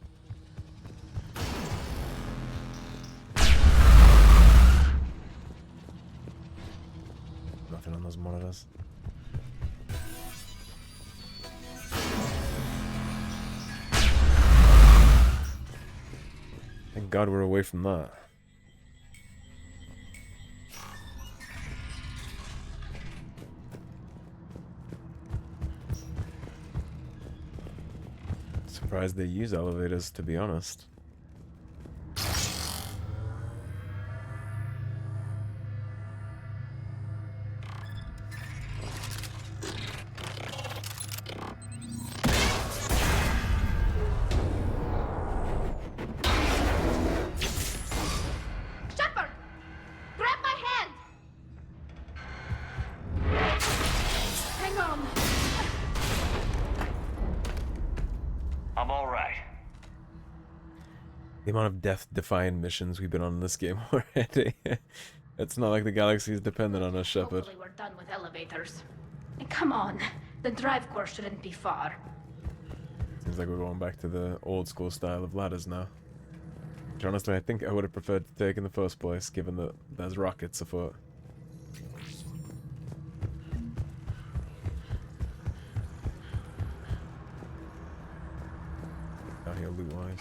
Nothing on those monitors. Thank God we're away from that. Surprised they use elevators, to be honest. Shepard! Grab my hand! Hang on. I'm all right. The amount of death-defying missions we've been on in this game already. It's not like the galaxy is dependent on us, Shepard. Hopefully we're done with elevators. Come on, the drive core shouldn't be far. Seems like we're going back to the old school style of ladders now. Which honestly, I think I would have preferred to take in the first place, given that there's rockets afoot. Down here loot-wise.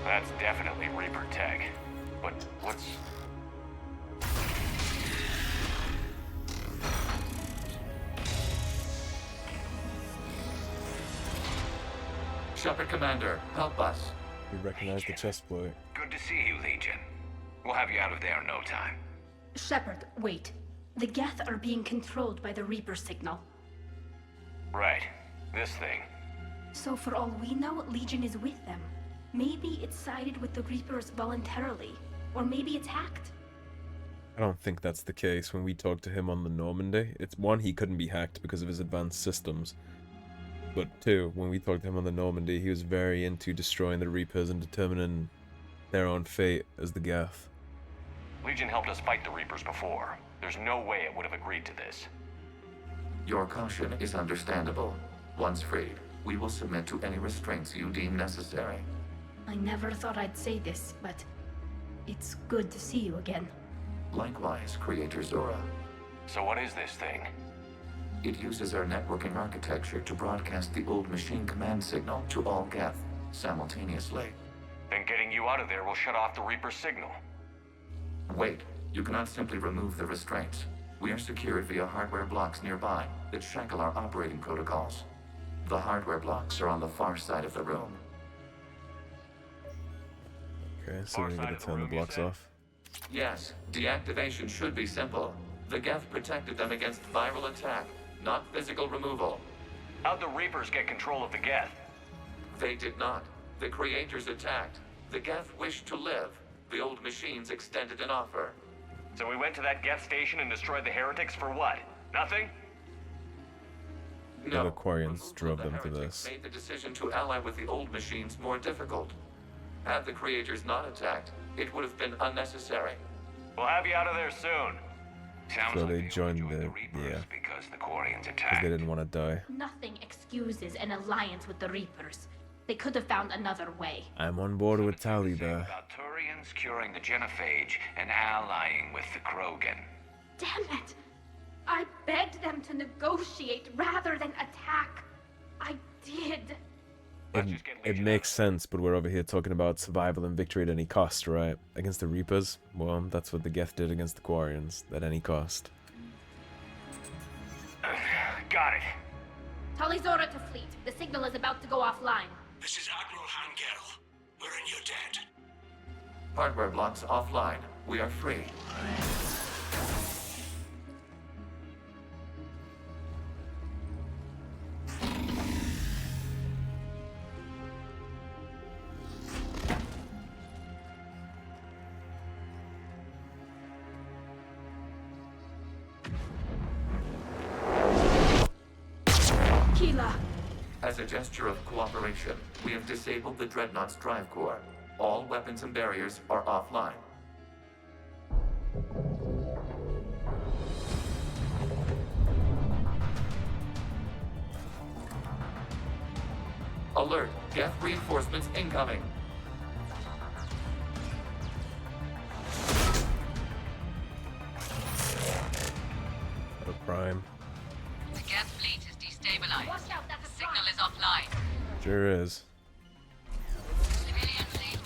That's definitely Reaper tech. But what's... Shepard Commander, help us. We recognize the chest plate. Good to see you, Legion. We'll have you out of there in no time. Shepard, wait. The Geth are being controlled by the Reaper signal. Right. This thing. So for all we know, Legion is with them. Maybe it sided with the Reapers voluntarily. Or maybe it's hacked. I don't think that's the case. When we talked to him on the Normandy, it's one, he couldn't be hacked because of his advanced systems. But two, when we talked to him on the Normandy, he was very into destroying the Reapers and determining their own fate as the Geth. Legion helped us fight the Reapers before. There's no way it would have agreed to this. Your caution is understandable. Once freed, we will submit to any restraints you deem necessary. I never thought I'd say this, but it's good to see you again. Likewise, Creator Zora. So what is this thing? It uses our networking architecture to broadcast the old machine command signal to all Geth simultaneously. Then getting you out of there will shut off the Reaper signal. Wait, you cannot simply remove the restraints. We are secured via hardware blocks nearby that shackle our operating protocols. The hardware blocks are on the far side of the room. Okay, so we're gonna turn the blocks off. Yes, deactivation should be simple. The Geth protected them against viral attack, not physical removal. How'd the Reapers get control of the Geth? They did not. The Creators attacked. The Geth wished to live. The old machines extended an offer. So we went to that Geth station and destroyed the heretics for what? Nothing? No, the Quarians drove them to this. Made the decision to ally with the old machines more difficult. Had the Creators not attacked, it would have been unnecessary. We'll have you out of there soon. Sounds So like they you joined joined the Reapers because the Quarians because attacked. they didn't want to die. Nothing excuses an alliance with the Reapers. They could have found another way. I'm on board with Tali there. About Turians curing the genophage and allying with the Krogan. Damn it! I begged them to negotiate rather than attack. I did. It makes sense, but we're over here talking about survival and victory at any cost, right? Against the Reapers? Well, that's what the Geth did against the Quarians, at any cost. Got it. Tali Zora to fleet. The signal is about to go offline. This is Admiral Hangel. We're in your debt. Hardware blocks offline. We are free. As a gesture of cooperation, we have disabled the Dreadnought's drive core. All weapons and barriers are offline. Alert! Geth reinforcements incoming! Got a prime. The Geth fleet is destabilized. Watch out, that's a Signal is offline. Sure is. Civilian fleet,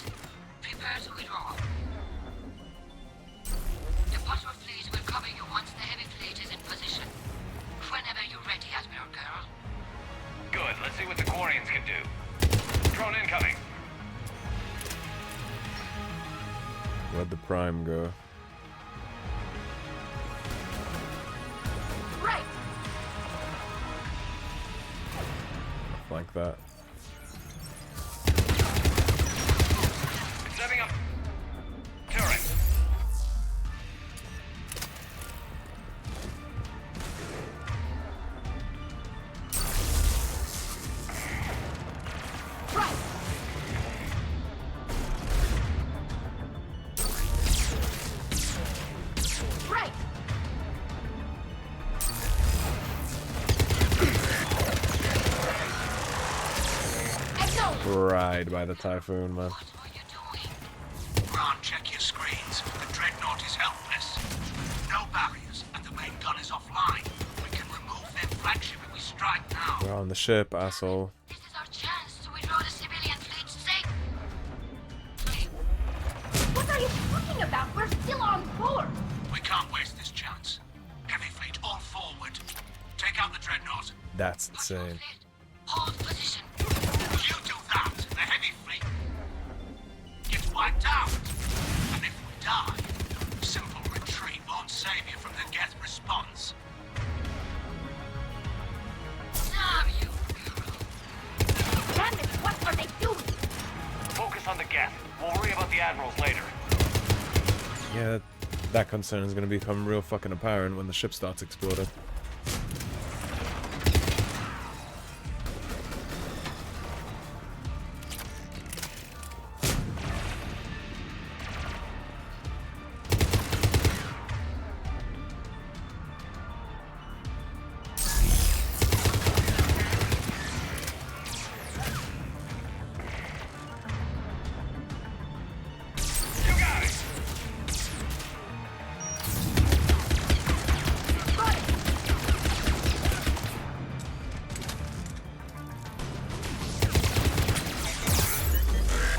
prepare to withdraw. The bottom fleet will cover you once the heavy fleet is in position. Whenever you're ready, Admiral Girl. Good, let's see what the Quarians can do. Drone incoming. Where'd the prime go? Right! Like that. Setting up. fried by the Typhoon, man. Grant, check your screens. The Dreadnought is helpless. No barriers, and the main gun is offline. We can remove their flagship if we strike now. We're on the ship, asshole. This is our chance to withdraw the civilian fleet safe. What are you talking about? We're still on board. We can't waste this chance. Heavy fleet all forward. Take out the Dreadnought. That's insane. Hold position. You do that, the heavy fleet gets wiped out. And if we die, simple retreat won't save you from the Geth response. Damn you! Damn it! What are they doing? Focus on the Geth. We'll worry about the Admirals later. Yeah, that concern is going to become real fucking apparent when the ship starts exploding.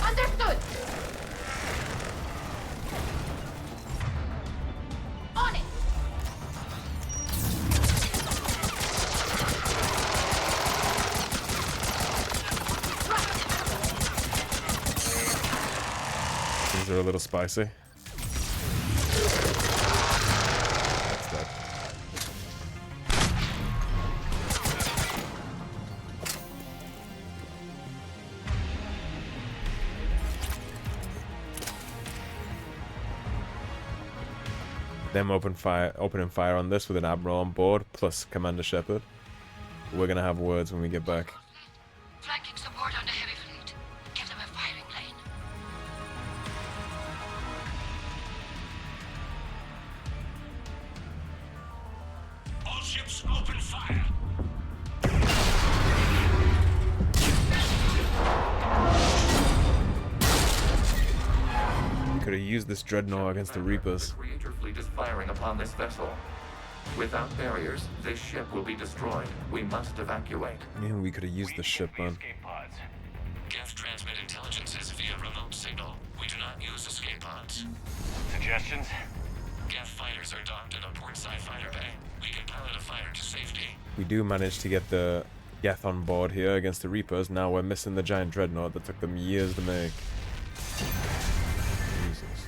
Understood. On it. These are a little spicy. That's dead. Them opening fire on this with an Admiral on board, plus Commander Shepard. We're gonna have words when we get back. Flanking support on the heavy fleet. Give them a firing lane. All ships open fire. We could have used this Dreadnought against the Reapers. The Creator fleet is firing upon this vessel. Without barriers, this ship will be destroyed. We must evacuate. Yeah, we could have used the ship, man. Geth transmit intelligences via remote signal. We do not use escape pods. Suggestions? Geth fighters are docked at a portside fighter bay. We can pilot a fighter to safety. We do manage to get the Geth on board here against the Reapers. Now we're missing the giant Dreadnought that took them years to make. Jesus.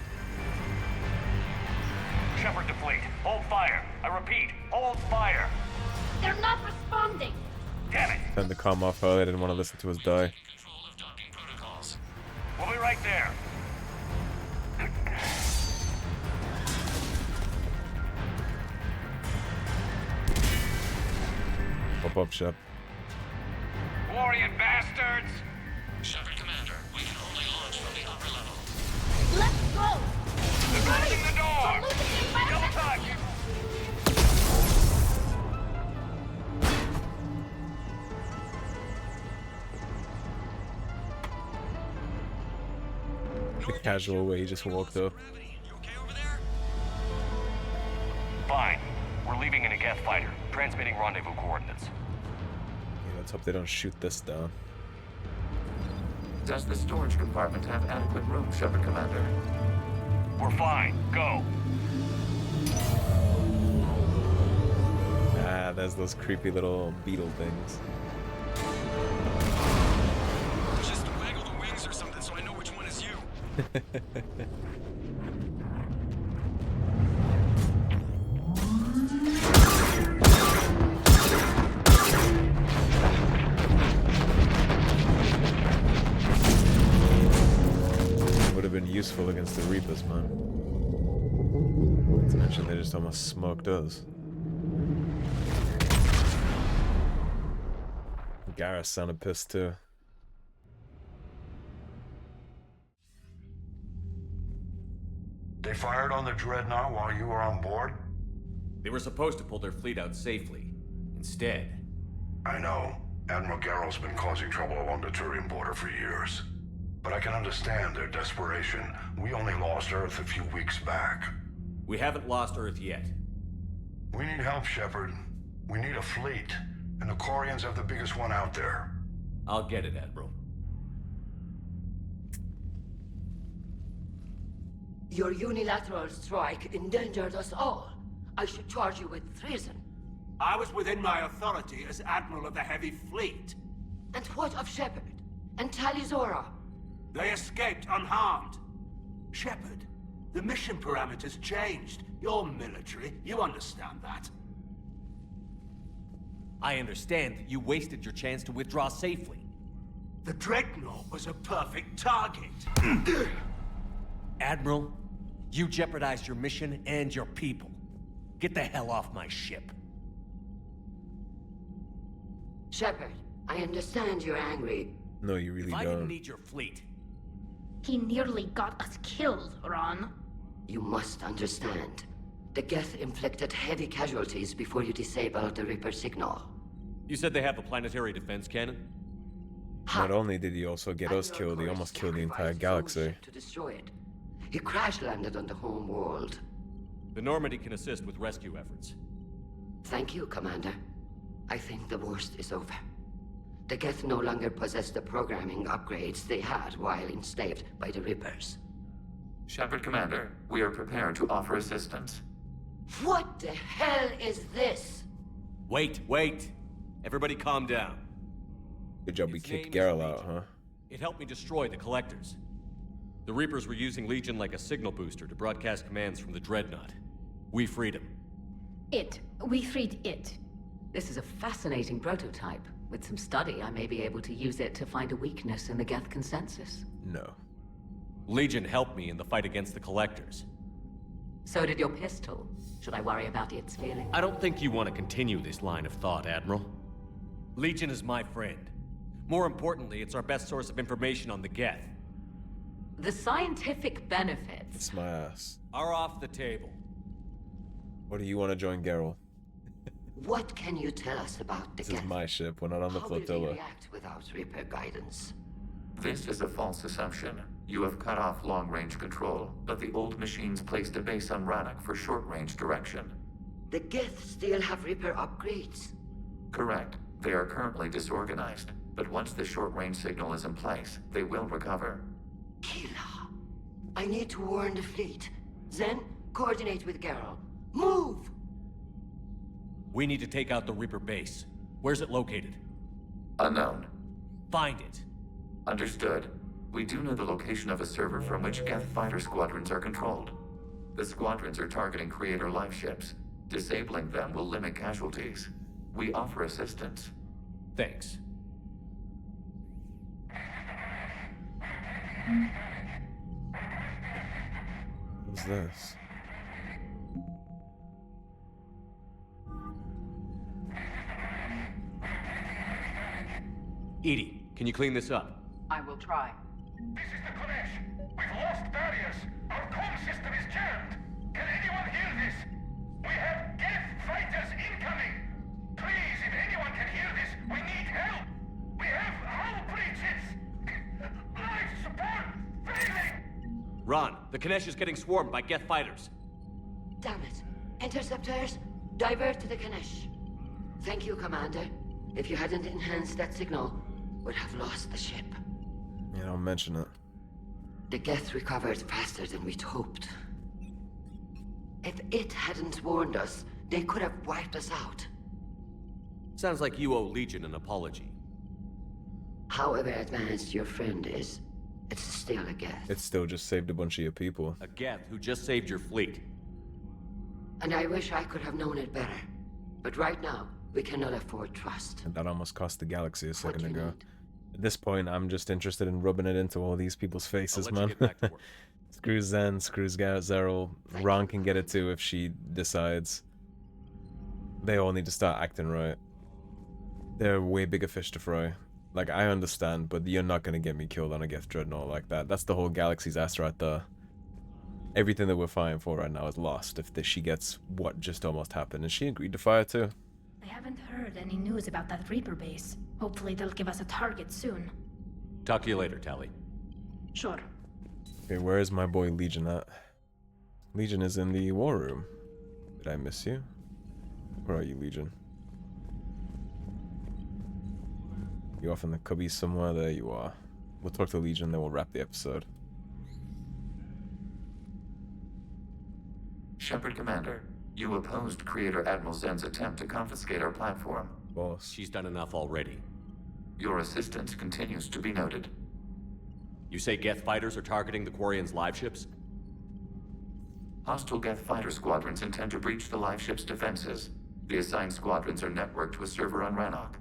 Shepard to fleet. Hold fire. I repeat, hold fire. They're not responding. Damn it. Turned the comm off earlier, didn't want to listen to us die. Control of docking protocols. We'll be right there. Pop up, Shep. Quarian bastards! Shepard Commander, we can only launch from the upper level. Let's go. They're closing the door! We're losing the environment. Don't touch! The casual way he just walked up. Fine. We're leaving in a Geth fighter, transmitting rendezvous coordinates. Yeah, let's hope they don't shoot this down. Does the storage compartment have adequate room, Shepard Commander? We're fine. Go. Ah, there's those creepy little beetle things. Just waggle the wings or something so I know which one is you. Would have been useful against the Reapers, man. Not to mention they just almost smoked us. Garrus sounded pissed too. They fired on the Dreadnought while you were on board? They were supposed to pull their fleet out safely. Instead, I know. Admiral Geralt's been causing trouble along the Turian border for years. But I can understand their desperation. We only lost Earth a few weeks back. We haven't lost Earth yet. We need help, Shepard. We need a fleet. And the Quarians have the biggest one out there. I'll get it, Admiral. Your unilateral strike endangered us all. I should charge you with treason. I was within my authority as Admiral of the Heavy Fleet. And what of Shepard? And Tali? They escaped unharmed. Shepard, the mission parameters changed. You're military, you understand that. I understand that you wasted your chance to withdraw safely. The Dreadnought was a perfect target. Admiral, you jeopardized your mission and your people. Get the hell off my ship. Shepard, I understand you're angry. No, you really If I don't. didn't need your fleet, He nearly got us killed, Ron. You must understand. The Geth inflicted heavy casualties before you disabled the Reaper signal. you said they have a planetary defense cannon? Not only did he also get us killed, he almost killed the entire galaxy. To destroy it. He crash-landed on the home world. The Normandy can assist with rescue efforts. Thank you, Commander. I think the worst is over. The Geth no longer possess the programming upgrades they had while enslaved by the Reapers. Shepard, Commander, we are prepared to offer assistance. What the hell is this? Wait. Everybody calm down. Good job we Its kicked name is Geralt out, Legion. huh? It helped me destroy the Collectors. The Reapers were using Legion like a signal booster to broadcast commands from the Dreadnought. We freed him. We freed it. This is a fascinating prototype. With some study, I may be able to use it to find a weakness in the Geth consensus. No. Legion helped me in the fight against the Collectors. So did your pistol. Should I worry about its feelings? I don't think you want to continue this line of thought, Admiral. Legion is my friend. More importantly, it's our best source of information on the Geth. The scientific benefits It's my ass. Are off the table. Or do you want to join Geralt? What can you tell us about the This is Geth? my ship, we're not on the How will they flotilla. react without Reaper guidance? This is a false assumption. You have cut off long-range control, but the old machines placed a base on Rannoch for short-range direction. The Geth still have Reaper upgrades. Correct. They are currently disorganized, but once the short-range signal is in place, they will recover. Kila, I need to warn the fleet. Then, coordinate with Geralt. Move! We need to take out the Reaper base. Where's it located? Unknown. Find it. Understood. We do know the location of a server from which Geth fighter squadrons are controlled. The squadrons are targeting Creator life ships. Disabling them will limit casualties. We offer assistance. Thanks. What's this? Edie, can you clean this up? I will try. This is the Kodesh. We've lost barriers. Our comm system is jammed. Can anyone hear this? We have Geth fighters incoming. Please, if anyone can hear this, we need help. We have hull breaches. Life support failing. Ron, the Kanesh is getting swarmed by Geth fighters. Damn it. Interceptors, divert to the Ganesh. Thank you, Commander. If you hadn't enhanced that signal, we'd have lost the ship. Yeah, don't mention it. The Geth recovered faster than we'd hoped. If it hadn't warned us, they could have wiped us out. Sounds like you owe Legion an apology. However advanced your friend is, it's still a Geth. It still just saved a bunch of your people. A Geth who just saved your fleet. And I wish I could have known it better. But right now, we cannot afford trust. And that almost cost the galaxy a second do you ago. need? At this point, I'm just interested in rubbing it into all these people's faces, I'll let you man. get back to work. Screw Zen, screw Zeril. Ron can get it too if she decides. They all need to start acting right. They're way bigger fish to fry. Like, I understand, but you're not gonna get me killed on a Geth Dreadnought like that. That's the whole galaxy's ass right there. Everything that we're fighting for right now is lost if she gets what just almost happened. And she agreed to fire too. I haven't heard any news about that Reaper base. Hopefully they'll give us a target soon. Talk to you later, Tali. Sure. Okay, where is my boy Legion at? Legion is in the war room. Did I miss you? Where are you, Legion? You off in the cubby somewhere? There you are. We'll talk to Legion, then we'll wrap the episode. Shepard Commander, you opposed Creator Admiral Zen's attempt to confiscate our platform. Boss. She's done enough already. Your assistance continues to be noted. You say Geth fighters are targeting the Quarians' live ships? Hostile Geth fighter squadrons intend to breach the live ship's defenses. The assigned squadrons are networked to a server on Rannoch.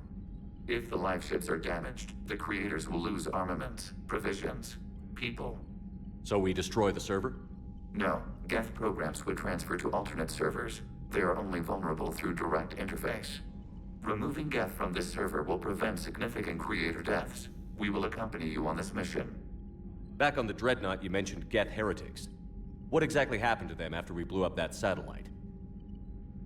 If the live ships are damaged, the creators will lose armaments, provisions, people. So we destroy the server? No, Geth programs would transfer to alternate servers. They are only vulnerable through direct interface. Removing Geth from this server will prevent significant creator deaths. We will accompany you on this mission. Back on the Dreadnought, you mentioned Geth heretics. What exactly happened to them after we blew up that satellite?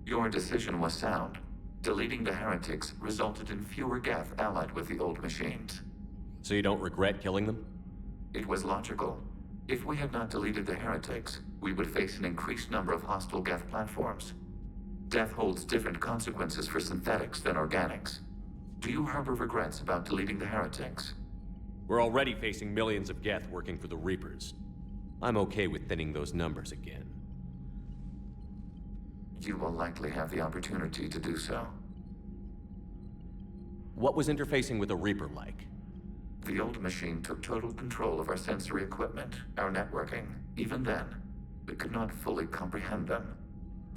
Your decision was sound. Deleting the heretics resulted in fewer Geth allied with the old machines. So you don't regret killing them? It was logical. If we had not deleted the heretics, we would face an increased number of hostile Geth platforms. Death holds different consequences for synthetics than organics. Do you harbor regrets about deleting the heretics? We're already facing millions of Geth working for the Reapers. I'm okay with thinning those numbers again. You will likely have the opportunity to do so. What was interfacing with a Reaper like? The old machine took total control of our sensory equipment, our networking. Even then, we could not fully comprehend them.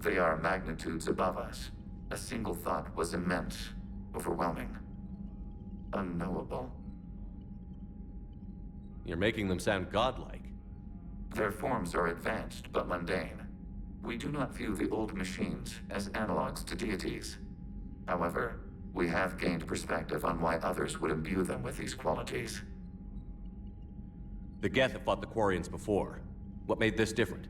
They are magnitudes above us. A single thought was immense, overwhelming, unknowable. You're making them sound godlike. Their forms are advanced but mundane. We do not view the old machines as analogs to deities. However, we have gained perspective on why others would imbue them with these qualities. The Geth have fought the Quarians before. What made this different?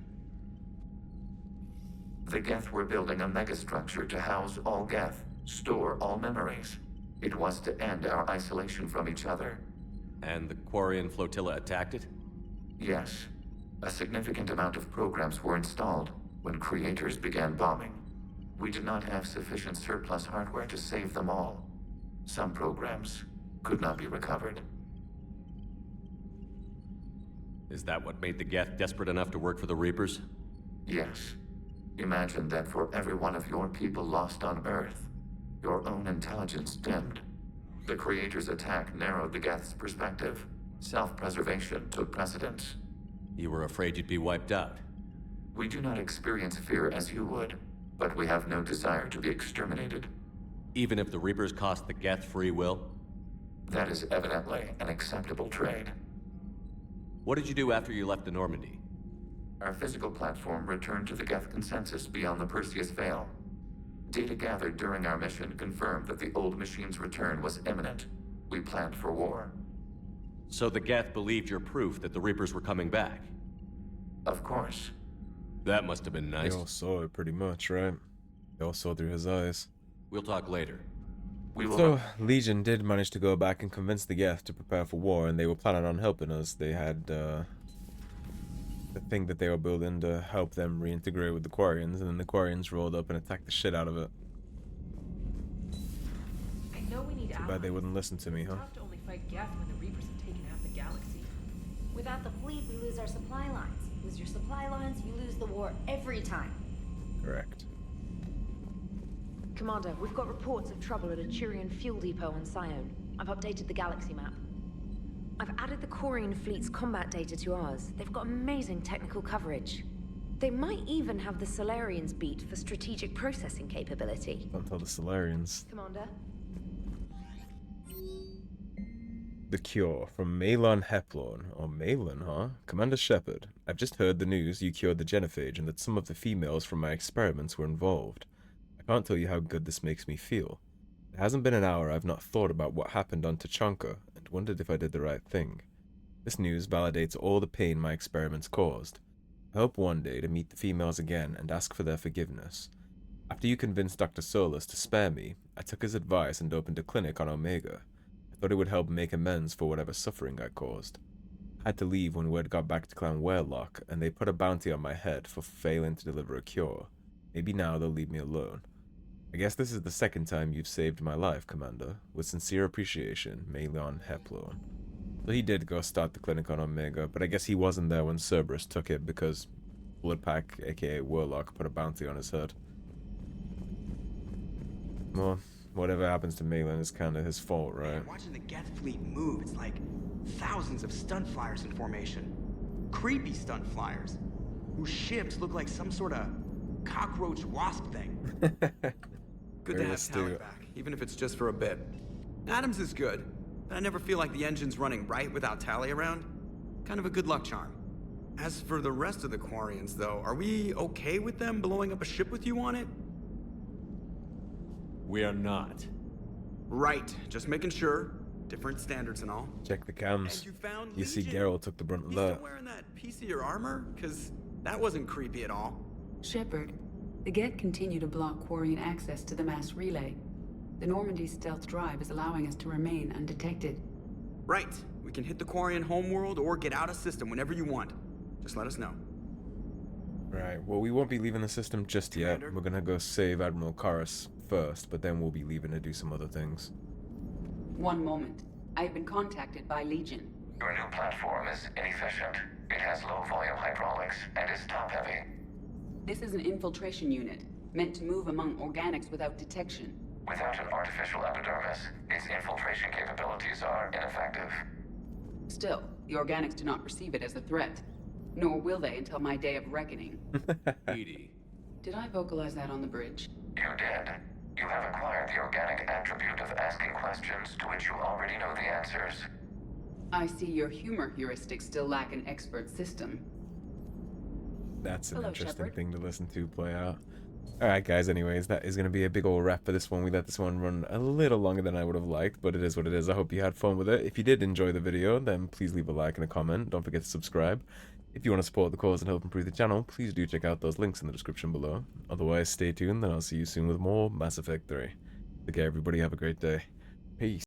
The Geth were building a megastructure to house all Geth, store all memories. It was to end our isolation from each other. And the Quarian flotilla attacked it? Yes. A significant amount of programs were installed when creators began bombing. We did not have sufficient surplus hardware to save them all. Some programs could not be recovered. Is that what made the Geth desperate enough to work for the Reapers? Yes. Imagine that for every one of your people lost on Earth, your own intelligence dimmed. The Creator's attack narrowed the Geth's perspective. Self-preservation took precedence. You were afraid you'd be wiped out. We do not experience fear as you would, but we have no desire to be exterminated. Even if the Reapers cost the Geth free will? That is evidently an acceptable trade. What did you do after you left the Normandy? Our physical platform returned to the Geth consensus beyond the Perseus Veil. Data gathered during our mission confirmed that the old machine's return was imminent. We planned for war. So the Geth believed your proof that the Reapers were coming back? Of course. That must have been nice. They all saw it pretty much, right? They all saw through his eyes. We'll talk later. So, Legion did manage to go back and convince the Geth to prepare for war, and they were planning on helping us. They had the thing that they were building to help them reintegrate with the Quarians, and then the Quarians rolled up and attacked the shit out of it. I know we need Too bad they wouldn't listen to me, huh? Tough to only fight Geth when the Reapers have taken half the galaxy. Without the fleet, we lose our supply lines. Lose your supply lines, you lose the war every time. Correct. Commander, we've got reports of trouble at a Turian fuel depot on Scion. I've updated the galaxy map. I've added the Quarian fleet's combat data to ours. They've got amazing technical coverage. They might even have the Solarians beat for strategic processing capability. Don't tell the Solarians. Commander? The Cure from Malon Heplorn, or Malon, huh? Commander Shepard, I've just heard the news you cured the genophage and that some of the females from my experiments were involved. I can't tell you how good this makes me feel. It hasn't been an hour I've not thought about what happened on Tachanka and wondered if I did the right thing. This news validates all the pain my experiments caused. I hope one day to meet the females again and ask for their forgiveness. After you convinced Dr. Solus to spare me, I took his advice and opened a clinic on Omega. Thought it would help make amends for whatever suffering I caused. Had to leave when word got back to Clan Warlock, and they put a bounty on my head for failing to deliver a cure. Maybe now they'll leave me alone. I guess this is the second time you've saved my life, Commander. With sincere appreciation, Melion Heplorn. So he did go start the clinic on Omega, but I guess he wasn't there when Cerberus took it because Bloodpack, aka Warlock, put a bounty on his head. Well, whatever happens to Melion is kind of his fault, right? Man, watching the Geth fleet move, it's like thousands of stunt flyers in formation. Creepy stunt flyers, whose ships look like some sort of cockroach wasp thing. Good to have Tali back, even if it's just for a bit. Adams is good, but I never feel like the engine's running right without Tali around. Kind of a good luck charm. As for the rest of the Quarians, though, are we okay with them blowing up a ship with you on it? We are not. Right, just making sure. Different standards and all. Check the cams. You see Geralt took the brunt of He's that. still wearing that piece of your armor? Cause that wasn't creepy at all. Shepard, the Geth continue to block Quarian access to the mass relay. The Normandy stealth drive is allowing us to remain undetected. Right. We can hit the Quarian homeworld or get out of system whenever you want. Just let us know. Right, well, we won't be leaving the system just yet. We're gonna go save Admiral Karas first, but then we'll be leaving to do some other things. One moment. I have been contacted by Legion. Your new platform is inefficient. It has low-volume hydraulics and is top-heavy. This is an infiltration unit, meant to move among organics without detection. Without an artificial epidermis, its infiltration capabilities are ineffective. Still, the organics do not perceive it as a threat. Nor will they until my day of reckoning. Edie. Did I vocalize that on the bridge? You did. You have acquired the organic attribute of asking questions to which you already know the answers. I see your humor heuristics still lack an expert system. That's an Hello, interesting Shepard. thing to listen to play out. Alright guys, anyways, that is going to be a big old wrap for this one. We let this one run a little longer than I would have liked, but it is what it is. I hope you had fun with it. If you did enjoy the video, then please leave a like and a comment. Don't forget to subscribe. If you want to support the cause and help improve the channel, please do check out those links in the description below. Otherwise, stay tuned, and I'll see you soon with more Mass Effect 3. Okay, everybody, have a great day. Peace.